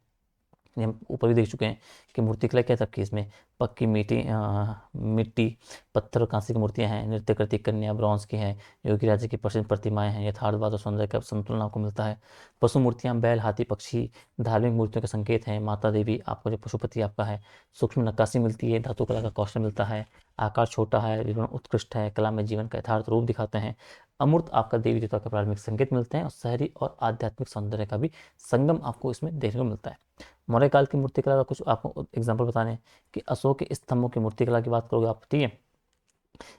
ये हम ऊपर भी देख चुके हैं कि मूर्तिकला क्या था कि इसमें पक्की मिट्टी, पत्थर और कांस्य की मूर्तियां हैं, नृत्य करती कन्या ब्रॉन्ज की हैं, योगी राजा की प्रसिद्ध प्रतिमाएं हैं, यथार्थवाद और सौंदर्य का संतुलन आपको मिलता है। पशु मूर्तियां बैल, हाथी, पक्षी धार्मिक मूर्तियों के संकेत हैं। माता देवी आपका जो पशुपति आपका है, सूक्ष्म नक्काशी मिलती है, धातु कला का कौशल मिलता है, आकार छोटा है, विवरण उत्कृष्ट है, कला में जीवन का यथार्थ रूप दिखाते हैं। अमूर्त आपका देवी देवता के प्रारंभिक संकेत मिलते हैं और शहरी और आध्यात्मिक सौंदर्य का भी संगम आपको इसमें देखने को मिलता है। मौर्य काल की मूर्तिकला का कुछ आपको एग्जाम्पल बताने हैं कि अशोक के स्तंभों की मूर्तिकला की बात करोगे आप। ठीक है,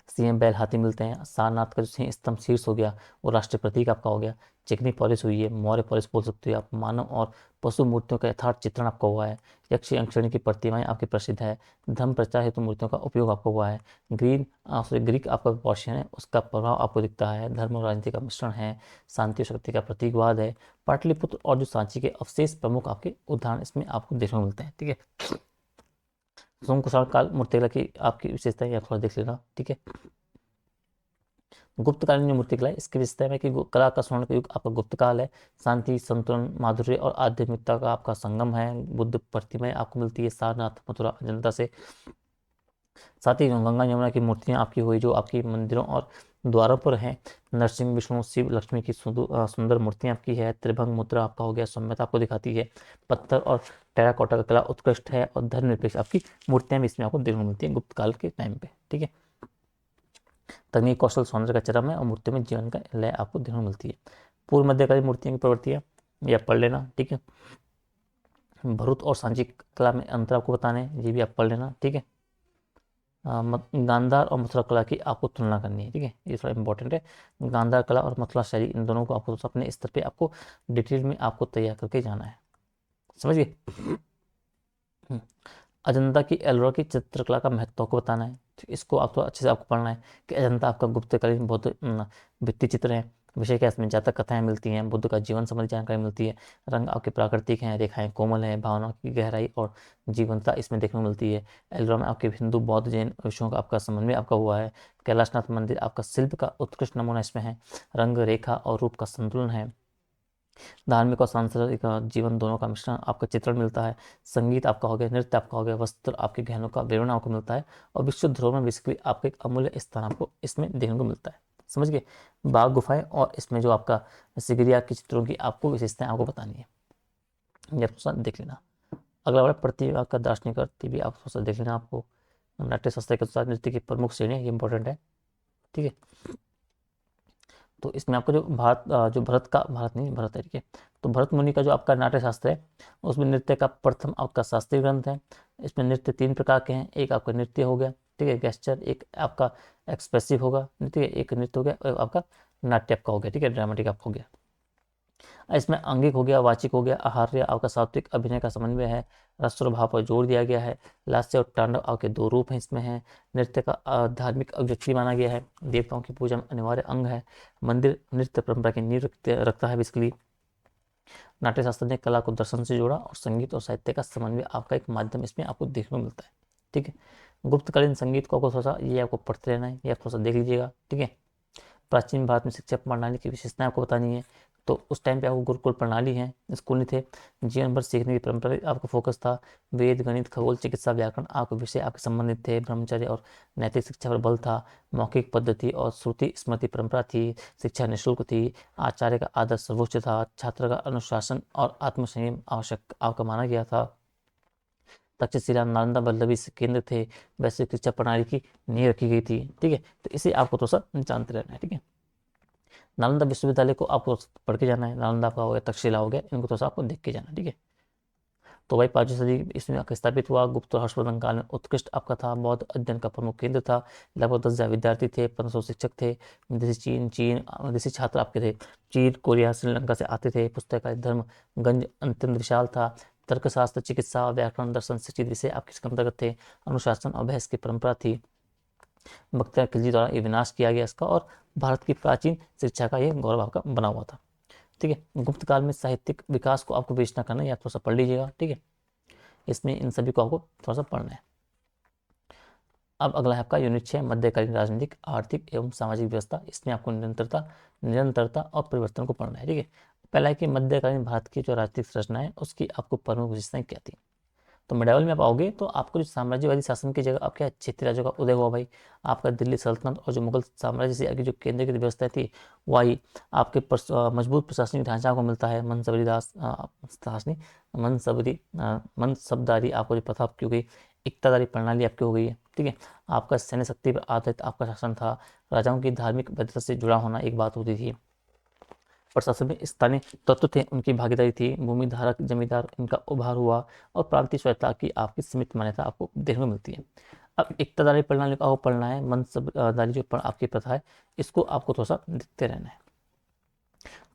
सिंह, बैल, हाथी मिलते हैं। सारनाथ का जो सिंह स्तंभ शीर्ष हो गया वो राष्ट्रीय प्रतीक आपका हो गया। चिकनी पॉलिश हुई है, मौर्य पॉलिश बोल सकते हो आप। मानव और पशु मूर्तियों का यथार्थ चित्रण आपका हुआ है। यक्षी अंक्षणी की प्रतिमाएं आपकी प्रसिद्ध है। धर्म प्रचार हेतु मूर्तियों का उपयोग आपका हुआ है। ग्रीक आपका पर्शियन है, उसका प्रभाव आपको दिखता है। धर्म और राजनीति का मिश्रण है। शांति और शक्ति का प्रतीकवाद है। पाटलिपुत्र और जो सांची के अवशेष प्रमुख आपके उदाहरण इसमें आपको देखने को मिलते हैं। ठीक है, सोम कुशाण काल मूर्तिकला की आपकी विशेषताएं आप थोड़ा देख लेना। ठीक है, गुप्तकालीन जो मूर्तिकला है इसकी विशेषता है कि कला का स्वर्ण युग आपका गुप्त काल है। शांति, संतुलन, माधुर्य और आध्यात्मिकता का आपका संगम है। बुद्ध प्रतिमाएं आपको मिलती है सारनाथ, मथुरा, अजंता से। साथ ही गंगा यमुना की मूर्तियां आपकी हुई जो आपकी मंदिरों और द्वारों पर हैं। नरसिंह, विष्णु, शिव, लक्ष्मी की सुंदर मूर्तियां आपकी है। त्रिभंग मुद्रा आपका हो गया, सौम्यता आपको दिखाती है। पत्थर और टेराकोटा का कला उत्कृष्ट है और धर्मनिरपेक्ष आपकी मूर्तियां भी इसमें आपको देखने को मिलती हैं गुप्त काल के टाइम पे। ठीक है, तकनीक, कौशल, सौंदर्य का चरम है और मूर्ति में जीवन का लय आपको देखने को मिलती है। पूर्व मध्यकालीन मूर्तियों की प्रवृत्तियां ये आप पढ़ लेना। ठीक है, भरूच और सांची कला में अंतर आपको बताने हैं, ये भी आप पढ़ लेना। ठीक है, गांधार और मथुरा कला की आपको तुलना करनी है। ठीक है, ये थोड़ा इंपॉर्टेंट है। गांधार कला और मथुरा शैली, इन दोनों को आपको अपने स्तर पे आपको डिटेल में आपको तैयार करके जाना है। समझिए। अजंता की एलोरा की चित्रकला का महत्व को बताना है। तो इसको आपको अच्छे से आपको पढ़ना है कि अजंता आपका गुप्तकालीन बौद्ध भित्ति चित्र है। विषय क्या है, इसमें जातक कथाएं मिलती हैं, बुद्ध का जीवन संबंधी जानकारी मिलती है, रंग आपके प्राकृतिक हैं, रेखाएं कोमल हैं, भावनाओं की गहराई और जीवंतता इसमें देखने को मिलती है। एलोरा में आपके हिंदू बौद्ध जैन विषयों का आपका समन्वय आपका हुआ है। कैलाशनाथ मंदिर आपका शिल्प का उत्कृष्ट नमूना इसमें है। रंग रेखा और रूप का संतुलन है। धार्मिक और सांस्कृतिक जीवन दोनों का मिश्रण आपका चित्रण मिलता है। संगीत आपका हो गया, नृत्य आपका हो गया, वस्त्र आपके गहनों का विवरण आपको मिलता है। और विश्व धरोहर में बेसिकली आपका एक अमूल्य स्थान आपको इसमें देखने को मिलता है। समझ गए। बाघ गुफाएं और इसमें जो आपका सिगरिया के चित्रों की आपको विशेषताएं आपको बतानी है, ये आप थोड़ा देख लेना। अगला वाला प्रतिभा का दार्शनिक अर्थ भी आप थोड़ा सा देख लेना। आपको नाट्य शास्त्र के अनुसार नृत्य की प्रमुख श्रेणी ये इंपॉर्टेंट है, ठीक है। तो इसमें आपका जो जो भारत नहीं भरत है, ठीक है। तो भरत मुनि का जो आपका नाट्य शास्त्र है उसमें नृत्य का प्रथम आपका शास्त्रीय ग्रंथ है। इसमें नृत्य 3 प्रकार के हैं। एक आपका नृत्य हो गया, ठीक है, गेस्चर, एक आपका एक्सप्रेसिव होगा नृत्य, एक नृत्य हो गया, और आपका नाट्य आपका हो गया, ठीक है, ड्रामेटिक आपका हो गया। इसमें अंगिक हो गया, वाचिक हो गया, आहार्य आपका सात्विक अभिनय का समन्वय है। रस और भाव पर जोर दिया गया है। लास्य और तांडव आपके 2 रूप हैं इसमें हैं। नृत्य का धार्मिक अभिव्यक्ति माना गया है। देवताओं की पूजा में अनिवार्य अंग है। मंदिर नृत्य परंपरा की नींव रखता है बेसिकली। नाट्य शास्त्र ने कला को दर्शन से जोड़ा और संगीत और साहित्य का समन्वय आपका एक माध्यम इसमें आपको देखने को मिलता है, ठीक है। गुप्तकालीन संगीत को आपको थोड़ा सा ये आपको पढ़ते रहना है, ये आप थोड़ा सा देख लीजिएगा, ठीक है। प्राचीन भारत में शिक्षा प्रणाली की विशेषताएं आपको बतानी है। तो उस टाइम पे आपको गुरुकुल प्रणाली है, स्कूल नहीं थे। जीवन भर सीखने की परंपरा आपको फोकस था। वेद गणित खगोल चिकित्सा व्याकरण आपके विषय आपके संबंधित थे। ब्रह्मचर्य और नैतिक शिक्षा पर बल था। मौखिक पद्धति और श्रुति स्मृति परंपरा थी। शिक्षा निःशुल्क थी। आचार्य का आदर सर्वोच्च था। छात्र का अनुशासन और आत्मसंयम आवश्यक आपका माना गया था। तक्षशिला नालंदा वल्लभी से केंद्र थे। वैश्विक शिक्षा प्रणाली की नींव रखी गई थी, ठीक है। तो इसे आपको थोड़ा सा जानते रहना है, ठीक है। नालंदा विश्वविद्यालय को आपको पढ़ के जाना है। नालंदा का हो गया, तक्षशिला हो गया, इनको थोड़ा सा आपको देख के जाना है, ठीक है। तो भाई 5वीं सदी इसमें आपका स्थापित हुआ। गुप्त और हर्षवर्धन काल में उत्कृष्ट आपका था। बौद्ध अध्ययन का प्रमुख केंद्र था। लगभग 10,000 विद्यार्थी थे, 1500 शिक्षक थे। विदेशी छात्र आपके थे। चीन कोरिया श्रीलंका से आते थे। पुस्तकालय धर्म गंज अत्यंत विशाल था। तर्कशास्त्र चिकित्सा व्याकरण दर्शन शिक्षित विषय आपके इसके अंतर्गत थे। अनुशासन और बहस की परंपरा थी। बख्तियार खिलजी द्वारा ये विनाश किया गया इसका, और भारत की प्राचीन शिक्षा का ये गौरव आपका बना हुआ था, ठीक है। गुप्त काल में साहित्यिक विकास को आपको विवेचना करना है, या थोड़ा सा पढ़ लीजिएगा, ठीक है। इसमें इन सभी को आपको थोड़ा सा पढ़ना है। अब अगला है आपका यूनिट 6 मध्यकालीन राजनीतिक आर्थिक एवं सामाजिक व्यवस्था। इसमें आपको निरंतरता और परिवर्तन को पढ़ना है, ठीक है। पहला है कि मध्यकालीन भारत की जो राजनीतिक संरचना है उसकी आपको प्रमुख विशेषताएं क्या थी। तो मेडावल में आप आओगे तो आपको जो साम्राज्यवादी शासन की जगह आपके क्षेत्रीय राज्यों का उदय हुआ भाई। आपका दिल्ली सल्तनत और जो मुगल साम्राज्य से आगे जो केंद्र की व्यवस्था थी वही आपके मजबूत प्रशासनिक ढांचा को मिलता है। मनसबदारी आपको जो प्रथा आपकी हो गई। इक्तादारी प्रणाली आपकी हो गई है, ठीक है। आपका सैन्य शक्ति पर आधारित आपका शासन था। राजाओं की धार्मिक वैधता से जुड़ा होना एक बात होती थी। प्रशासन में स्थानीय तत्व थे, उनकी भागीदारी थी। भूमि धारक जमींदार इनका उभार हुआ, और प्रांतीय स्वायत्तता की आपकी सीमित मान्यता आपको देखने को मिलती है। अब इक्तदारी प्रणाली को आपको पढ़ना है। मनसबदारी जो आपकी प्रथा है इसको आपको थोड़ा सा देखते रहना है।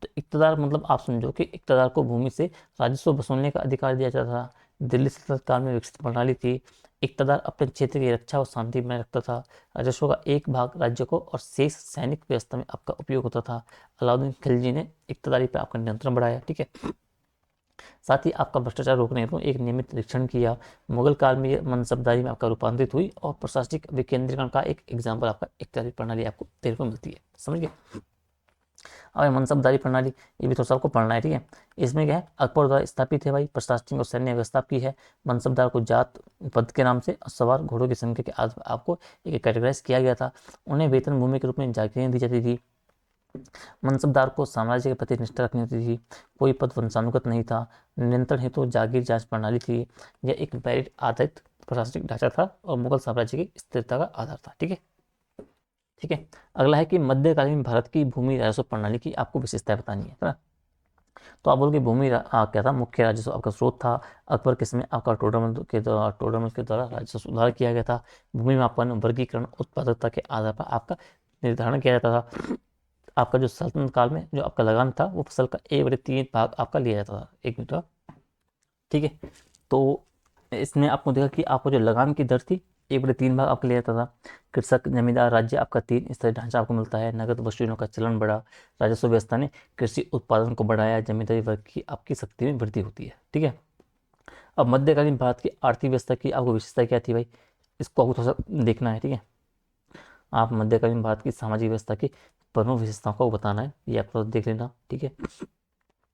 तो इक्तदार मतलब आप समझो कि इक्तदार को भूमि से राजस्व वसूलने का अधिकार दिया जाता था। दिल्ली सल्तनत काल में विकसित प्रणाली थी। इक्तदार अपने क्षेत्र की रक्षा और शांति बनाए रखता था। राजस्व का एक भाग राज्य को और शेष सैनिक व्यवस्था में आपका उपयोग होता था। अलाउद्दीन खिलजी ने इक्तदारी पर आपका नियंत्रण बढ़ाया, ठीक है। साथ ही आपका भ्रष्टाचार रोकने हेतु एक नियमित निरीक्षण किया। मुगल काल में यह मनसबदारी में आपका रूपांतरित हुई, और प्रशासनिक विकेंद्रीकरण का एक एग्जाम्पल आपका इक्तदारी प्रणाली आपको देखने को मिलती है, समझ गए। और मनसबदारी प्रणाली ये भी थोड़ा सा आपको पढ़ना है, ठीक है। इसमें क्या है, अकबर द्वारा स्थापित है भाई। प्रशासनिक और सैन्य व्यवस्था की है। मनसबदार को जात पद के नाम से सवार घोड़ों की संख्या के आधार पर आपको एक कैटेगराइज किया गया था। उन्हें वेतन भूमि के रूप में जागीरें दी जाती थी। मनसबदार को साम्राज्य के प्रति निष्ठा रखनी होती थी। कोई पद वंशानुगत नहीं था। नियंत्रण हेतु जागीर जांच प्रणाली थी। यह एक मेरिट आधारित प्रशासनिक ढांचा था और मुगल साम्राज्य की स्थिरता का आधार था, ठीक है। ठीक है। अगला है कि मध्यकालीन भारत की भूमि राजस्व प्रणाली की आपको विशेषताएं बतानी है ना। तो आप बोलोगे भूमि क्या था, मुख्य राजस्व आपका स्रोत था। अकबर के समय आपका टोडरमल के द्वारा राजस्व सुधार किया गया था। भूमि मापन वर्गीकरण उत्पादकता के आधार पर आपका निर्धारण किया जाता था। आपका जो सल्तनत काल में जो आपका लगान था वो फसल का 1/3 भाग आपका लिया जाता था। 1 मिनट ठीक है। तो इसमें आपको देखा कि आपको जो लगान की दर थी 1/3 भाग आपको ले जाता था। कृषक, जमींदार, राज्य आपका 3 इस तरह ढांचा आपको मिलता है। नगद वसूलियों का चलन बढ़ा। राजस्व व्यवस्था ने कृषि उत्पादन को बढ़ाया। जमींदारी वर्ग की आपकी शक्ति में वृद्धि होती है। ठीक है। अब मध्यकालीन भारत की आर्थिक व्यवस्था की आपको विशेषता क्या थी भाई, इसको आपको थोड़ा सा देखना है। ठीक है। आप मध्यकालीन भारत की सामाजिक व्यवस्था की प्रमुख विशेषताओं को बताना है, ये आप थोड़ा देख लेना। ठीक है।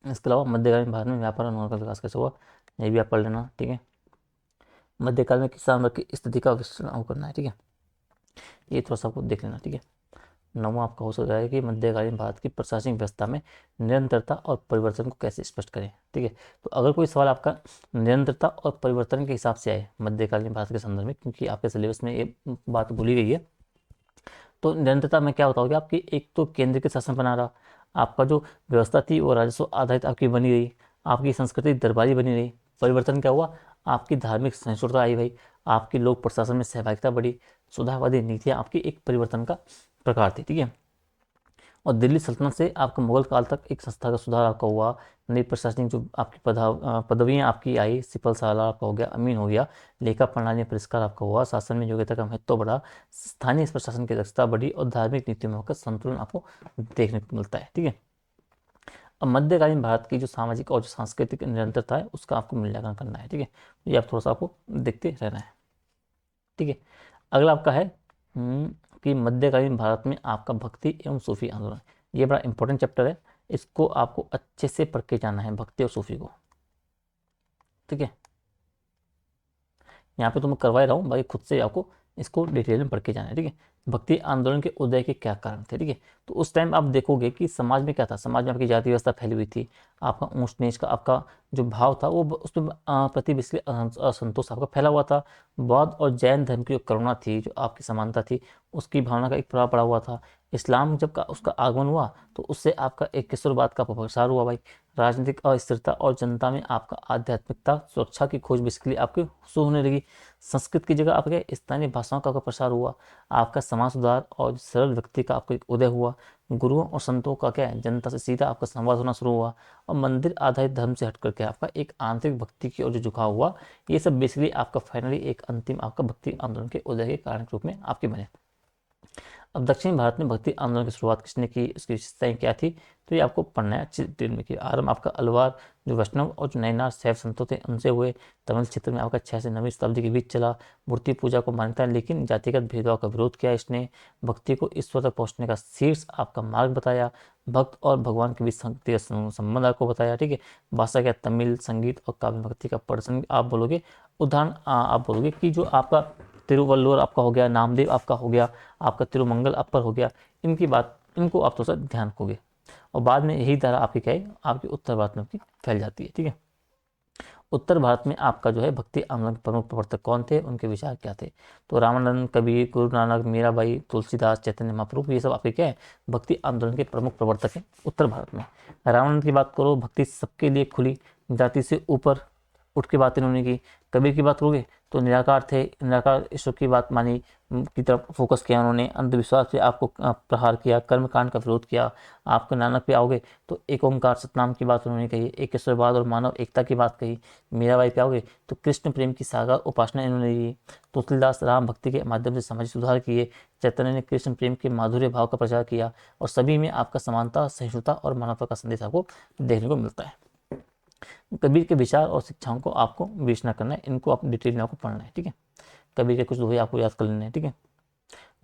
इसके अलावा मध्यकालीन भारत में व्यापार और नौकरी का विकास कैसे हुआ, ये भी आप पढ़ लेना। ठीक है। मध्यकाल में किसान वर्ग की स्थिति का विश्लेषण करना है। ठीक है। ये थोड़ा सा आपको देख लेना। ठीक है। नौवां आपका हो सकता है कि मध्यकालीन भारत की प्रशासनिक व्यवस्था में निरंतरता और परिवर्तन को कैसे स्पष्ट करें। ठीक है। तो अगर कोई सवाल आपका निरंतरता और परिवर्तन के हिसाब से आए मध्यकालीन भारत के संदर्भ में, क्योंकि आपके सिलेबस में ये बात भूली गई है, तो निरंतरता में क्या होता होगा आपकी, एक तो केंद्र के शासन बना रहा, आपका जो व्यवस्था थी वो राजस्व आधारित आपकी बनी रही, आपकी संस्कृति दरबारी बनी रही। परिवर्तन क्या हुआ, आपकी धार्मिक सहिष्णुता आई भाई, आपकी लोक प्रशासन में सहभागिता बढ़ी। सुधारवादी नीतियाँ आपकी एक परिवर्तन का प्रकार थी। ठीक है। और दिल्ली सल्तनत से आपका मुगल काल तक एक संस्था का सुधार आपका हुआ। नई प्रशासनिक जो आपकी पदवियाँ आपकी आई, सिपल सालार आपका हो गया, अमीन हो गया। लेखा प्रणाली में परिष्कार आपका हुआ। शासन में योग्यता का महत्व बढ़ा। स्थानीय प्रशासन की दक्षता बढ़ी और धार्मिक नीतियों में होकर संतुलन आपको देखने को मिलता है। ठीक है। अब मध्यकालीन भारत की जो सामाजिक और जो सांस्कृतिक निरंतरता है उसका आपको मूल्यांकन करना है। ठीक है। ये आप थोड़ा सा आपको देखते रहना है। ठीक है। अगला आपका है कि मध्यकालीन भारत में आपका भक्ति एवं सूफी आंदोलन, ये बड़ा इंपॉर्टेंट चैप्टर है, इसको आपको अच्छे से पढ़ के जाना है, भक्ति और सूफी को। ठीक है। यहाँ पे तो मैं करवा ही रहा हूँ भाई, खुद से आपको इसको डिटेल में पढ़ के जाना है। ठीक है। भक्ति आंदोलन के उदय के क्या कारण थे। ठीक है। तो उस टाइम आप देखोगे कि समाज में क्या था, समाज में आपकी जाति व्यवस्था फैली हुई थी, आपका ऊंच नीच का आपका जो भाव था वो उसमें प्रति बेसिकली असंतोष आपका फैला हुआ था। बौद्ध और जैन धर्म की जो करुणा थी, जो आपकी समानता थी, उसकी भावना का एक प्रभाव पड़ा हुआ था। इस्लाम जब का उसका आगमन हुआ तो उससे आपका एक किशोरवाद का प्रसार हुआ भाई। राजनीतिक अस्थिरता और जनता में आपका आध्यात्मिकता सुरक्षा की खोज बेसिकली आपकी शुरू होने लगी। संस्कृत की जगह आपके स्थानीय भाषाओं का प्रसार हुआ। आपका समाज सुधार और सरल व्यक्ति का आपको एक उदय हुआ। गुरुओं और संतों का क्या है, जनता से सीधा आपका संवाद होना शुरू हुआ। और मंदिर आधारित धर्म से हट करके आपका एक आंतरिक भक्ति की ओर जो झुकाव हुआ, ये सब बेसिकली आपका फाइनली एक अंतिम आपका भक्ति आंदोलन के उदय के कारण के रूप में आपके बने। अब दक्षिण भारत में भक्ति आंदोलन की शुरुआत किसने की, उसकी विशेषताएं क्या थी, तो ये आपको पढ़ना है अच्छी डिटेल में। कि आरंभ आपका अलवार जो वैष्णव और जो नैनार शैव संतों थे उनसे हुए। तमिल क्षेत्र में आपका 6 से 9वीं शताब्दी के बीच चला। मूर्ति पूजा को मान्यता है, लेकिन जातिगत भेदभाव का विरोध किया इसने। भक्ति को ईश्वर तक पहुंचने का शीर्ष आपका मार्ग बताया। भक्त और भगवान के बीच संबंध आपको बताया। ठीक है। भाषा क्या, तमिल। संगीत और काव्य भक्ति का प्रदर्शन आप बोलोगे। उदाहरण आप बोलोगे कि जो आपका तिरुवल्लुवर आपका हो गया, नामदेव आपका हो गया, आपका तिरुमंगल अपर हो गया, इनकी बात, इनको आप थोड़ा सा ध्यान रखोगे। और बाद में यही धारा आपकी क्या है, आपकी उत्तर भारत में आपकी फैल जाती है। ठीक है। उत्तर भारत में आपका जो है भक्ति आंदोलन के प्रमुख प्रवर्तक कौन थे, उनके विचार क्या थे, तो रामानंद, कबीर, गुरु नानक, मीराबाई, तुलसीदास, चैतन्य महाप्रभु, ये सब आपके क्या है, भक्ति आंदोलन के प्रमुख प्रवर्तक हैं उत्तर भारत में। रामानंद की बात करो, भक्ति सबके लिए खुली, जाति से ऊपर उठ के बात इन्होंने की। कबीर की बात करोगे तो निराकार थे, निराकार ईश्वर की बात मानी, की तरफ फोकस किया उन्होंने। अंधविश्वास से आपको प्रहार किया, कर्मकांड का विरोध किया। आपके नानक पे आओगे तो एक ओंकार सतनाम की बात उन्होंने कही, एक ईश्वरवाद और मानव एकता की बात कही। मीराबाई पे आओगे तो कृष्ण प्रेम की सागर उपासना इन्होंने की। तुलसीदास राम भक्ति के माध्यम से सामाजिक सुधार किए। चैतन्य ने कृष्ण प्रेम के माधुर्य भाव का प्रचार किया। और सभी में आपका समानता, सहिष्णुता और मानवता का संदेश आपको देखने को मिलता है। कबीर के विचार और शिक्षाओं को आपको विवेचना करना है, इनको आप डिटेल में आपको पढ़ना है। ठीक है। कबीर के कुछ दोहे आपको याद कर लेने हैं। ठीक है।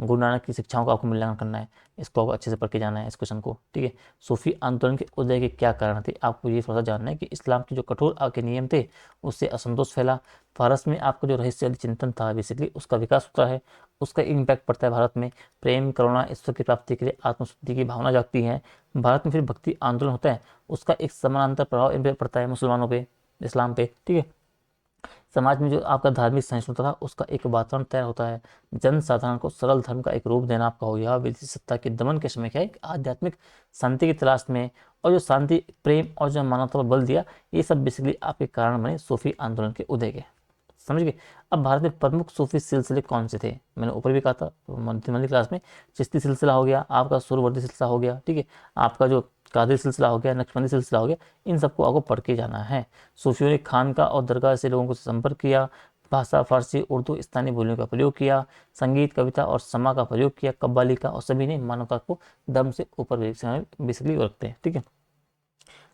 गुरु नानक की शिक्षाओं को आपको मूल्यांकन करना है, इसको आपको अच्छे से पढ़ के जाना है इस क्वेश्चन को। ठीक है। सूफी आंदोलन के उदय के क्या कारण थे, आपको ये थोड़ा सा जानना है कि इस्लाम के जो कठोर आपके नियम थे उससे असंतोष फैला। फारस में आपका जो रहस्यवादी चिंतन था बेसिकली उसका विकास होता है, उसका इम्पैक्ट पड़ता है भारत में। प्रेम, करुणा, ईश्वर की प्राप्ति के लिए आत्मशुद्धि की भावना जागती है भारत में। फिर भक्ति आंदोलन होता है, उसका एक समानांतर प्रभाव इन पर पड़ता है मुसलमानों पे, इस्लाम पे। ठीक है। समाज में जो आपका धार्मिक सहिष्णुता था उसका एक वातावरण तैयार होता है। जन साधारण को सरल धर्म का एक रूप देना आपका हो गया। विदेशी सत्ता के दमन के समय क्या है, आध्यात्मिक शांति की तलाश में, और जो शांति, प्रेम और जो मानवता पर बल दिया, ये सब बेसिकली आपके कारण बने सूफी आंदोलन के उदय के। समझ गए। अब भारत में प्रमुख सूफी सिलसिले कौन से थे, मैंने ऊपर भी कहा था मंथली क्लास में, चिश्ती सिलसिला हो गया, आपका सुरवर्दी सिलसिला हो गया, ठीक है, आपका जो कादिर सिलसिला हो गया, नक्शबंदी सिलसिला हो गया, इन सबको आपको पढ़ के जाना है। सूफियों ने खानका और दरगाह से लोगों को संपर्क किया, भाषा फारसी उर्दू स्थानीय बोलियों का प्रयोग किया, संगीत कविता और समा का प्रयोग किया, कव्वाली का, और सभी ने मानवता को धर्म से ऊपर बेसिकली रखते हैं, ठीक है।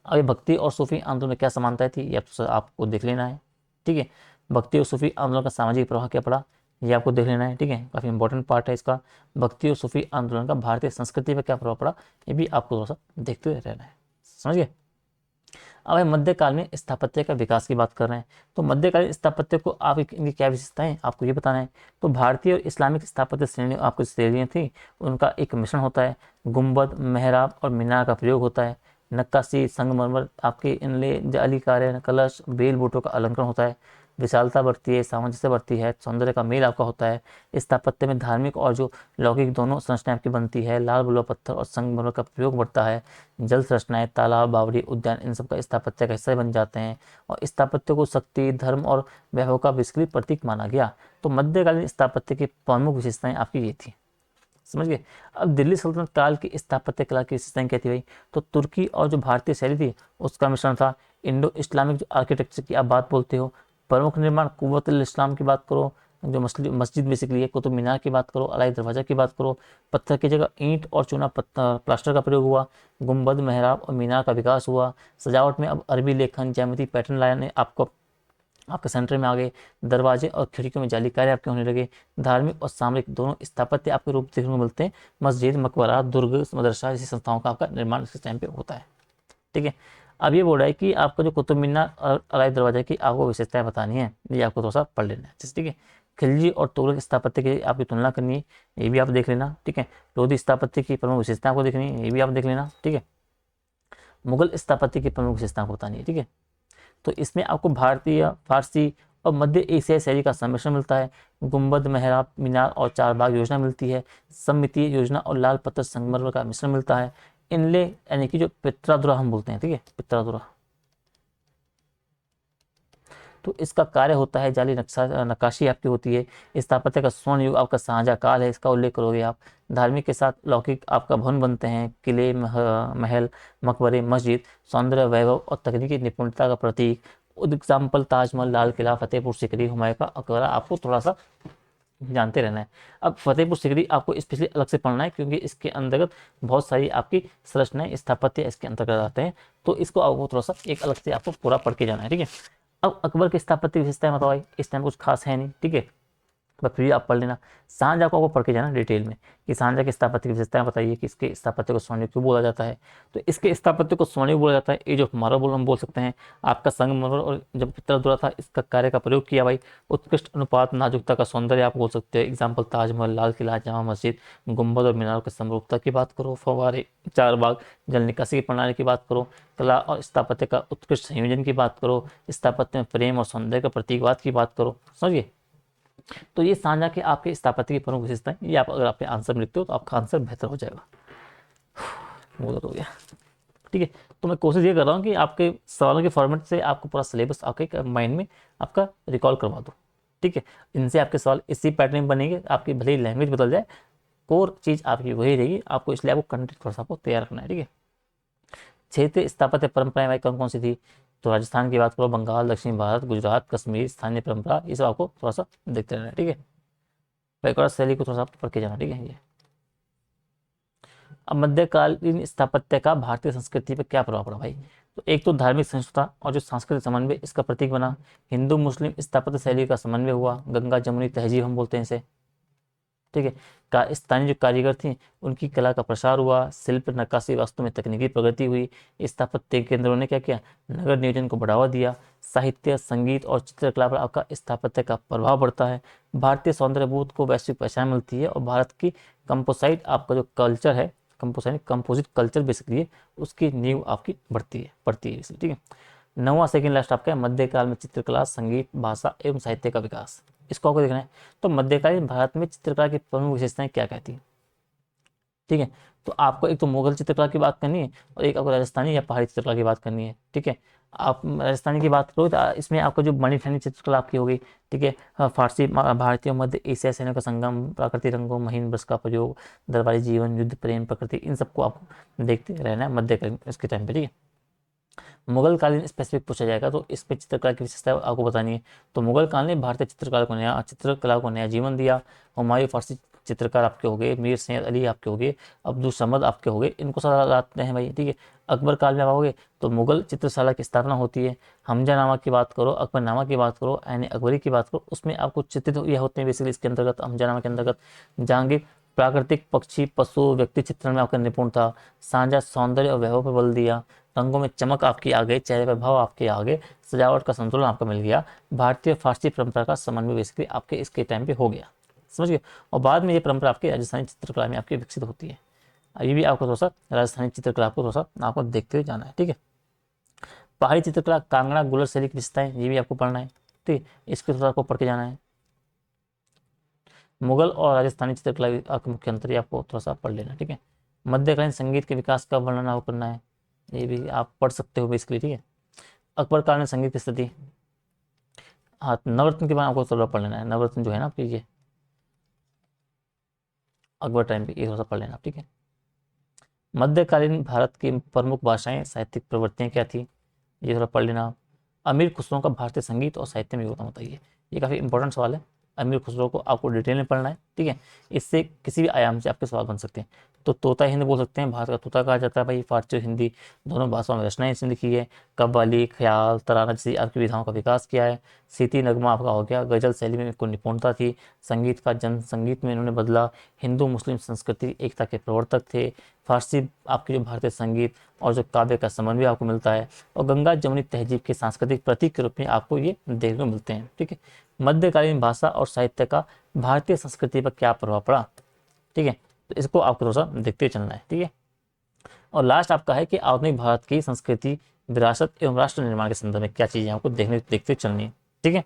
अब ये भक्ति और सूफी आंदोलन में क्या समानताएं थी, ये आपको देख लेना है, ठीक है। भक्ति और सूफी आंदोलन का सामाजिक प्रभाव क्या पड़ा, ये आपको देख लेना है, ठीक है, काफ़ी इंपॉर्टेंट पार्ट है इसका। भक्ति और सूफी आंदोलन का भारतीय संस्कृति पर क्या प्रभाव पड़ा, ये भी आपको थोड़ा सा देखते रहना है, समझ गए। अब हम मध्यकाल में स्थापत्य का विकास की बात कर रहे हैं, तो मध्यकालीन स्थापत्य को आप इनकी क्या विशेषताएं आपको ये बताना है। तो भारतीय और इस्लामिक स्थापत्य श्रेणी आपको श्रेणियाँ थी, उनका एक मिश्रण होता है, गुंबद, मेहराब और मीनार का प्रयोग होता है, नक्काशी, संगमरमर, आपके इनले, जाली कार्य, कलश, बेल बूटों का अलंकरण होता है, विशालता बढ़ती है, सामंजस्य बढ़ती है, सौंदर्य का मेल आपका होता है। स्थापत्य में धार्मिक और जो लौकिक दोनों संरचनाएं आपकी बनती है, लाल बलुआ पत्थर और संगमरमर का प्रयोग बढ़ता है, जल संरचनाएं, तालाब, बावड़ी, उद्यान, इन सब का स्थापत्य का हिस्सा बन जाते हैं, और स्थापत्य को शक्ति, धर्म और वैभव का विस्कृत प्रतीक माना गया। तो मध्यकालीन स्थापत्य की प्रमुख विशेषताएं आपकी ये थी, समझ गए। अब दिल्ली सल्तनत काल की स्थापत्य कला की विशेषताएं क्या थी भाई, तो तुर्की और जो भारतीय शैली थी उसका मिश्रण था, इंडो इस्लामिक जो आर्किटेक्चर की आप बात बोलते हो, प्रमुख निर्माण कुव्वत इस्लाम की बात करो, जो मस्जिद बेसिकली है, कुतुब मीनार की बात करो, अलाई दरवाजा की बात करो, पत्थर की जगह ईंट और चूना प्लास्टर का प्रयोग हुआ, गुंबद, मेहराब और मीनार का विकास हुआ, सजावट में अब अरबी लेखन, ज्यामिति, पैटर्न लाने आपको आपके सेंटर में आ गए, दरवाजे और खिड़कियों में जाली कार्य आपके होने लगे, धार्मिक और सामरिक दोनों स्थापत्य आपके रूप देखने को मिलते हैं, मस्जिद, मकबरा, दुर्ग, मदरसा जैसी संस्थाओं का आपका निर्माण इस टाइम पे होता है, ठीक है। अब ये बोल रहा है कि आपका जो कुतुब मीनार और अलाई दरवाजा की आपको विशेषताएं बतानी है, ये आपको थोड़ा सा पढ़ लेना है, ठीक है। खिलजी और तुगलक स्थापत्य की आपकी तुलना करनी है, ये भी आप देख लेना, ठीक है। लोधी स्थापत्य की प्रमुख विशेषताएं आपको देखनी है, ये भी आप देख लेना, ठीक है। मुगल स्थापत्य की प्रमुख विशेषताएं आपको बतानी है, ठीक है। तो इसमें आपको भारतीय, फारसी और मध्य एशियाई शैली का सम्मिश्रण मिलता है, गुंबद, मेहराब, मीनार और चार बाग योजना मिलती है, सममितीय योजना और लाल पत्थर संगमरमर का मिश्रण मिलता है, इनले यानी कि जो पित्रादुरा हम बोलते हैं, ठीक है, पित्रादुरा, तो इसका कार्य होता है, जाली नक्काशी आपकी होती है, स्थापत्य का स्वर्ण युग आपका साझा काल है, इसका उल्लेख करोगे आप। धार्मिक के साथ लौकिक आपका भवन बनते हैं, किले, महल, मकबरे, मस्जिद, सौंदर्य, वैभव और तकनीकी निपुणता का प्रतीक, एग्जाम्पल ताजमहल, लाल किला, फतेहपुर सीकरी, हुमायूं का मकबरा, आपको थोड़ा सा जानते रहना है। अब फतेहपुर सीकरी आपको स्पेशली अलग से पढ़ना है, क्योंकि इसके अंतर्गत बहुत सारी आपकी संरचनाएं, स्थापत्य इसके अंतर्गत आते हैं, तो इसको आपको थोड़ा सा एक अलग से आपको पूरा पढ़ के जाना है, ठीक है। अब अकबर की स्थापत्य विशेषताएं बताओ भाई, इस टाइम कुछ खास है नहीं, ठीक है, बस फिर भी आप पढ़ लेना। शाहजहाँ को आपको पढ़ के जाना डिटेल में कि शाहजहाँ की स्थापत्य की विशेषताएं बताइए कि इसके स्थापत्य को स्वर्ण क्यों बोला जाता है। तो इसके स्थापत्य को स्वर्ण बोला जाता है, एज ऑफ मार्बल हम बोल सकते हैं, आपका संगमरमर और जब पित्तल था इसका कार्य का प्रयोग किया भाई, उत्कृष्ट अनुपात, नाजुकता का सौंदर्य आप बोल सकते हैं, एग्जाम्पल ताजमहल, लाल किला, जामा मस्जिद, गुंबद और मीनारों की समरूपता की बात करो, फव्वारे, चार बाग, जल निकासी की प्रणाली की बात करो, कला और स्थापत्य का उत्कृष्ट संयोजन की बात करो, स्थापत्य में प्रेम और सौंदर्य का प्रतीकवाद की बात करो, समझिए। तो ये शाहजहाँ के आपके स्थापत्य की प्रमुख विशेषताएं, ये आप अगर आपके आंसर में लिखते हो तो आपका आंसर बेहतर हो जाएगा। बहुत हो गया, ठीक है। तो मैं कोशिश ये कर रहा हूँ कि आपके सवालों के फॉर्मेट से आपको पूरा सिलेबस आपके माइंड में आपका रिकॉल करवा दो, ठीक है। इनसे आपके सवाल इसी पैटर्न में बनेंगे, आपकी भले ही लैंग्वेज बदल जाए, कोर चीज़ आपकी वही रहेगी, आपको इसलिए आपको कंटेंट थोड़ा सा आपको तैयार रखना है, ठीक है। क्षेत्रीय स्थापत्य परंपराएं भाई कौन कौन सी थी, तो राजस्थान की बात करो, बंगाल, दक्षिण भारत, गुजरात, कश्मीर, स्थानीय परंपरा, ये सब आपको थोड़ा सा देखते रहना है, ठीक है। पैकड़ा शैली को थोड़ा सा पढ़ के जाना, ठीक है। ये अब मध्यकालीन स्थापत्य का भारतीय संस्कृति पर क्या प्रभाव पड़ा भाई, तो एक तो धार्मिक सहिष्णुता और जो सांस्कृतिक समन्वय इसका प्रतीक बना, हिंदू मुस्लिम स्थापत्य शैली का समन्वय हुआ, गंगा जमुनी तहजीब हम बोलते हैं इसे, ठीक है। स्थानीय जो कारीगर थे उनकी कला का प्रसार हुआ, शिल्प, नक्काशी, वास्तु में तकनीकी प्रगति हुई, स्थापत्य केंद्रों ने क्या किया, नगर नियोजन को बढ़ावा दिया, साहित्य, संगीत और चित्रकला पर आपका स्थापत्य का प्रभाव बढ़ता है, भारतीय सौंदर्य बोध को वैश्विक पहचान मिलती है, और भारत की कंपोसाइट आपका जो कल्चर है, कंपोजिट कल्चर बेसिकली है, उसकी नींव आपकी बढ़ती है, ठीक है। नौवां सेकंड लास्ट आपका है मध्यकाल में चित्रकला, संगीत, भाषा एवं साहित्य का विकास, इसको आपको देखना है। तो मध्यकालीन भारत में चित्रकला की प्रमुख विशेषताएं क्या कहती है, ठीक है। तो आपको एक तो मुगल चित्रकला की बात करनी है और एक आपको राजस्थानी या पहाड़ी चित्रकला की बात करनी है, ठीक है। आप राजस्थानी की बात करो तो इसमें आपको जो बनी ठनी चित्रकला आपकी हो गई, ठीक है। फारसी भारतीय और मध्य एशिया सैनिकों का संगम, प्राकृतिक रंगों, महीन ब्रश का प्रयोग, दरबारी जीवन, युद्ध प्रेम, प्रकृति, इन सबको आपको देखते रहना है मध्यकालीन इसके टाइम पे, ठीक है। मुगल कालीन स्पेसिफिक पूछा जाएगा तो इस पे चित्रकला की विशेषता आपको बतानी है। तो मुगल काल ने भारतीय चित्रकला को नया जीवन दिया। हुमायूं फारसी चित्रकार आपके हो गए, मीर सैयद अली आपके हो गए, अब्दुल समद आपके हो गए, इनको सारा लाते हैं भाई, ठीक है। अकबर काल में आओगे तो मुगल चित्रशाला की स्थापना होती है। हमजानामा की बात करो, अकबरनामा की बात करो, ऐन अकबरी की बात करो, उसमें आपको चित्रित ये होते हैं बेसिकली इसके अंतर्गत, हमजानामा के अंतर्गत। जहांगीर प्राकृतिक पक्षी पशु व्यक्ति चित्रण में आपका निपुण था। शाहजहां सौंदर्य और वैभव पर बल दिया। रंगों में चमक आपकी आ गई, चेहरे पर भाव आपके आ गए, सजावट का संतुलन आपको मिल गया। भारतीय फारसी परंपरा का समन्वय बेसिकली आपके इसके टाइम पे हो गया, समझ गए। और बाद में ये परंपरा आपकी राजस्थानी चित्रकला में आपकी विकसित होती है। ये भी आपको थोड़ा सा राजस्थानी चित्रकला को थोड़ा सा आपको देखते हुए जाना है, ठीक है। पहाड़ी चित्रकला कांगड़ा गुलर शैली की विशेषताएं, ये भी आपको पढ़ना है, ठीक है। इसके थोड़ा आपको पढ़ के जाना है। मुगल और राजस्थानी चित्रकला आपके मुख्य अंतर ये आपको थोड़ा सा पढ़ लेना, ठीक है। मध्यकालीन संगीत के विकास का वर्णन आपको करना है, ये भी आप पढ़ सकते हो बेसिकली, ठीक है। अकबर काल में संगीत की स्थिति, हाँ नवरत्न के बारे में आपको थोड़ा पढ़ लेना है। नवरत्न जो है ना आपकी ये अकबर टाइम पे, ये थोड़ा सा पढ़ लेना, ठीक है। मध्यकालीन भारत की प्रमुख भाषाएं साहित्यिक प्रवृत्तियां क्या थी, ये थोड़ा पढ़ लेना। अमीर खुसरो का भारतीय संगीत और साहित्य में योगदान बताइए, ये काफ़ी इंपॉर्टेंट सवाल है। अमीर खुसरो को आपको डिटेल में पढ़ना है, ठीक है। इससे किसी भी आयाम से आपके सवाल बन सकते हैं। तो तोता हिंद बोल सकते हैं, भारत का तोता कहा जाता है भाई। फारसी और हिंदी दोनों भाषाओं में रचनाएं इसने लिखी है। कव्वाली, ख्याल, तराना जैसी आपकी विधाओं का विकास किया है। सीती नगमा आपका हो गया, गजल शैली में इनको निपुणता थी। संगीत का जन संगीत में इन्होंने बदला। हिंदू मुस्लिम संस्कृति एकता के प्रवर्तक थे। फारसी आपकी जो भारतीय संगीत और जो काव्य का समन्वय आपको मिलता है। और गंगा जमुनी तहजीब के सांस्कृतिक प्रतीक के रूप में आपको ये देखने को मिलते हैं, ठीक है। मध्यकालीन भाषा और साहित्य का भारतीय संस्कृति पर क्या प्रभाव पड़ा, ठीक है। तो इसको आपको थोड़ा सा देखते चलना है, ठीक है। और लास्ट आपका है कि आधुनिक भारत की संस्कृति, विरासत एवं राष्ट्र निर्माण के संदर्भ में क्या चीजें आपको देखते चलनी है, ठीक है।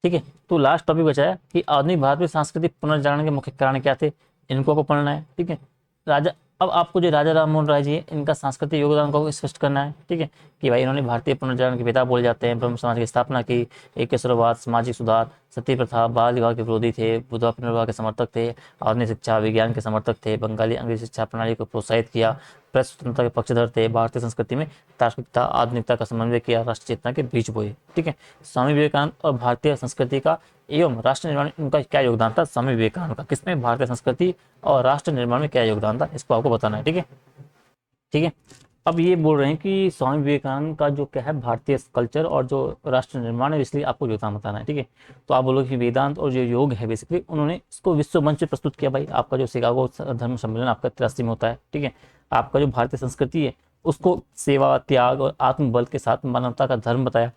ठीक है, तो लास्ट टॉपिक बचा है कि आधुनिक भारत में सांस्कृतिक पुनर्जागरण के मुख्य कारण क्या थे, इनको आपको पढ़ना है, ठीक है। राजा अब आपको जो राजा राम मोहन राय जी है, इनका सांस्कृतिक योगदान को स्पष्ट करना है, ठीक है। कि भाई इन्होंने भारतीय पुनर्जागरण के पिता बोले जाते हैं। ब्रह्म समाज की स्थापना की, एकेश्वरवाद, सामाजिक सुधार, सती प्रथा, बाल विवाह के विरोधी थे, विधवा पुनर्विवाह के समर्थक थे, आधुनिक शिक्षा विज्ञान के समर्थक थे, बंगाली अंग्रेजी शिक्षा प्रणाली को प्रोत्साहित किया, प्रेस स्वतंत्रता के पक्षधर थे, भारतीय संस्कृति में तार्किकता आधुनिकता का समन्वय किया, राष्ट्र चेतना के बीज बोए, ठीक है। स्वामी विवेकानंद और भारतीय संस्कृति का एवं राष्ट्र निर्माण में उनका क्या योगदान था, स्वामी विवेकानंद का किसमें, भारतीय संस्कृति और राष्ट्र निर्माण में क्या योगदान था, इसको आपको बताना है, ठीक है। ठीक है, अब ये बोल रहे हैं कि स्वामी विवेकानंद का जो क्या है भारतीय कल्चर और जो राष्ट्र निर्माण है, इसलिए आपको योगदान बताना है, ठीक है। तो आप बोलोगे कि वेदांत और जो योग है बेसिकली उन्होंने इसको विश्व मंच पे प्रस्तुत किया भाई। आपका जो शिकागो धर्म सम्मेलन आपका 83 में होता है, ठीक है। आपका जो भारतीय संस्कृति है उसको सेवा, त्याग और आत्मबल के साथ मानवता का धर्म बताया।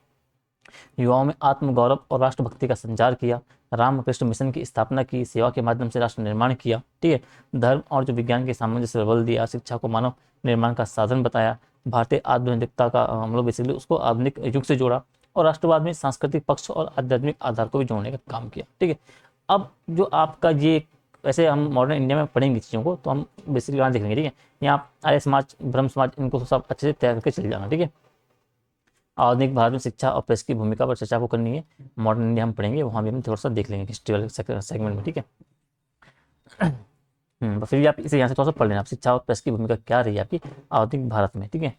युवाओं में आत्मगौरव और राष्ट्रभक्ति का संचार किया। रामकृष्ण मिशन की स्थापना की, सेवा के माध्यम से राष्ट्र निर्माण किया, ठीक है। धर्म और जो विज्ञान के सामंजस्य पर बल दिया, शिक्षा को मानव निर्माण का साधन बताया। भारतीय आधुनिकता का हम लोग बेसिकली उसको आधुनिक युग से जोड़ा और राष्ट्रवाद में सांस्कृतिक पक्ष और आध्यात्मिक आधार को भी जोड़ने का काम किया, ठीक है। अब जो आपका ये वैसे हम मॉडर्न इंडिया में पढ़ेंगे चीज़ों को तो हम बेसिकली यहाँ देखेंगे, ठीक है। यहाँ आर्य समाज, ब्रह्म समाज, इनको सब अच्छे से तैयार करके चले जाना, ठीक है। आधुनिक भारत में शिक्षा और प्रेस की भूमिका पर चर्चा को करनी है। मॉडर्न इंडिया हम पढ़ेंगे, वहाँ भी हम थोड़ा सा देख लेंगे हिस्ट्री वाले सेगमेंट में, ठीक है। फिर भी आप इसे यहाँ से थोड़ा सा पढ़ लेना, आप शिक्षा और प्रेस की भूमिका क्या रही है आपकी आधुनिक भारत में, ठीक है।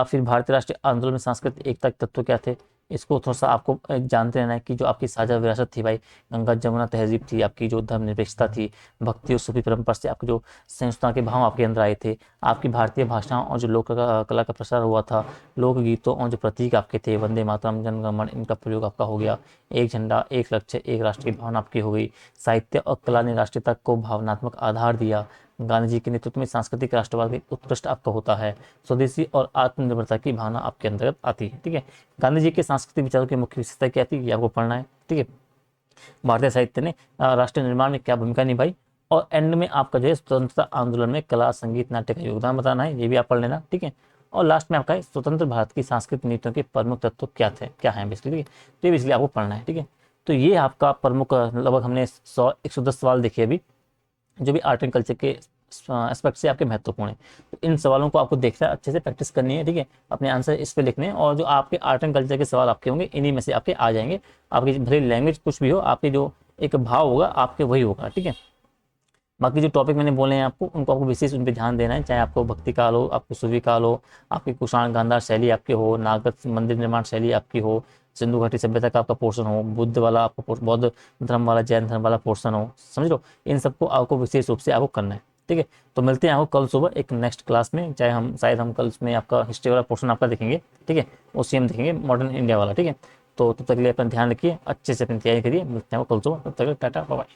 फिर भारतीय राष्ट्रीय आंदोलन में सांस्कृतिक एकता के तत्व क्या थे, इसको थोड़ा सा आपको जानते रहना है कि जो आपकी साझा विरासत थी भाई, गंगा जमुना तहजीब थी, आपकी जो धर्मनिरपेक्षता थी, भक्ति और सूफी परंपरा से आपके जो संस्था के भाव आपके अंदर आए थे, आपकी भारतीय भाषाओं और जो लोक कला का प्रसार हुआ था, लोकगीतों और जो प्रतीक आपके थे, वंदे मातरम, जनगण, इनका प्रयोग आपका हो गया। एक झंडा, एक लक्ष्य, एक राष्ट्र की भावना आपकी हो गई। साहित्य और कला ने राष्ट्रीयता को भावनात्मक आधार दिया। गांधी जी के नेतृत्व में सांस्कृतिक राष्ट्रवाद का उत्कृष्ट आपका होता है। स्वदेशी और आत्मनिर्भरता की भावना आपके अंतर्गत आती है, ठीक है। गांधी जी के सांस्कृतिक विचारों की मुख्य विशेषता क्या थी, ये आपको पढ़ना है, ठीक है। भारतीय साहित्य ने राष्ट्र निर्माण में क्या भूमिका निभाई, और एंड में आपका जो है स्वतंत्रता आंदोलन में कला, संगीत, नाट्य का योगदान बताना है, ये भी आप पढ़ लेना, ठीक है। और लास्ट में आपका है स्वतंत्र भारत की सांस्कृतिक नीतियों के प्रमुख तत्व क्या है बेसिकली, ठीक है। तो ये बेसिकली आपको पढ़ना है, ठीक है। तो ये आपका प्रमुख लगभग हमने 100-110 सवाल देखे अभी, जो भी आर्ट एंड कल्चर के एस्पेक्ट से आपके महत्वपूर्ण है। तो इन सवालों को आपको देखना अच्छे से प्रैक्टिस करनी है, ठीक है। अपने आंसर इस पे लिखने हैं, और जो आपके आर्ट एंड कल्चर के सवाल आपके होंगे इन्हीं में से आपके आ जाएंगे। आपकी भले लैंग्वेज कुछ भी हो, आपके जो एक भाव होगा आपके वही होगा, ठीक है। बाकी जो टॉपिक मैंने बोले हैं आपको, उनको आपको विशेष उन पर ध्यान देना है, चाहे आपको भक्ति काल हो, आपको सूफी काल हो, आपकी कुषाण गांधार शैली आपके हो, नागद मंदिर निर्माण शैली आपकी हो, सिंधु घाटी सभ्यता का आपका पोर्शन हो, बुद्ध वाला आपका बौद्ध धर्म वाला, जैन धर्म वाला पोर्शन हो, समझ लो। इन सबको आपको विशेष रूप से आपको करना है, ठीक है। तो मिलते हैं आपको कल सुबह एक नेक्स्ट क्लास में, चाहे हम शायद हम कल में आपका हिस्ट्री वाला पोर्शन आपका देखेंगे, ठीक है। उसी हम देखेंगे मॉडर्न इंडिया वाला, ठीक है। तो तब तक के लिए अपना ध्यान रखिए, अच्छे से अपनी तैयारी करिए। मिलते हैं आपको कल सुबह, तब तक टाटा बाय।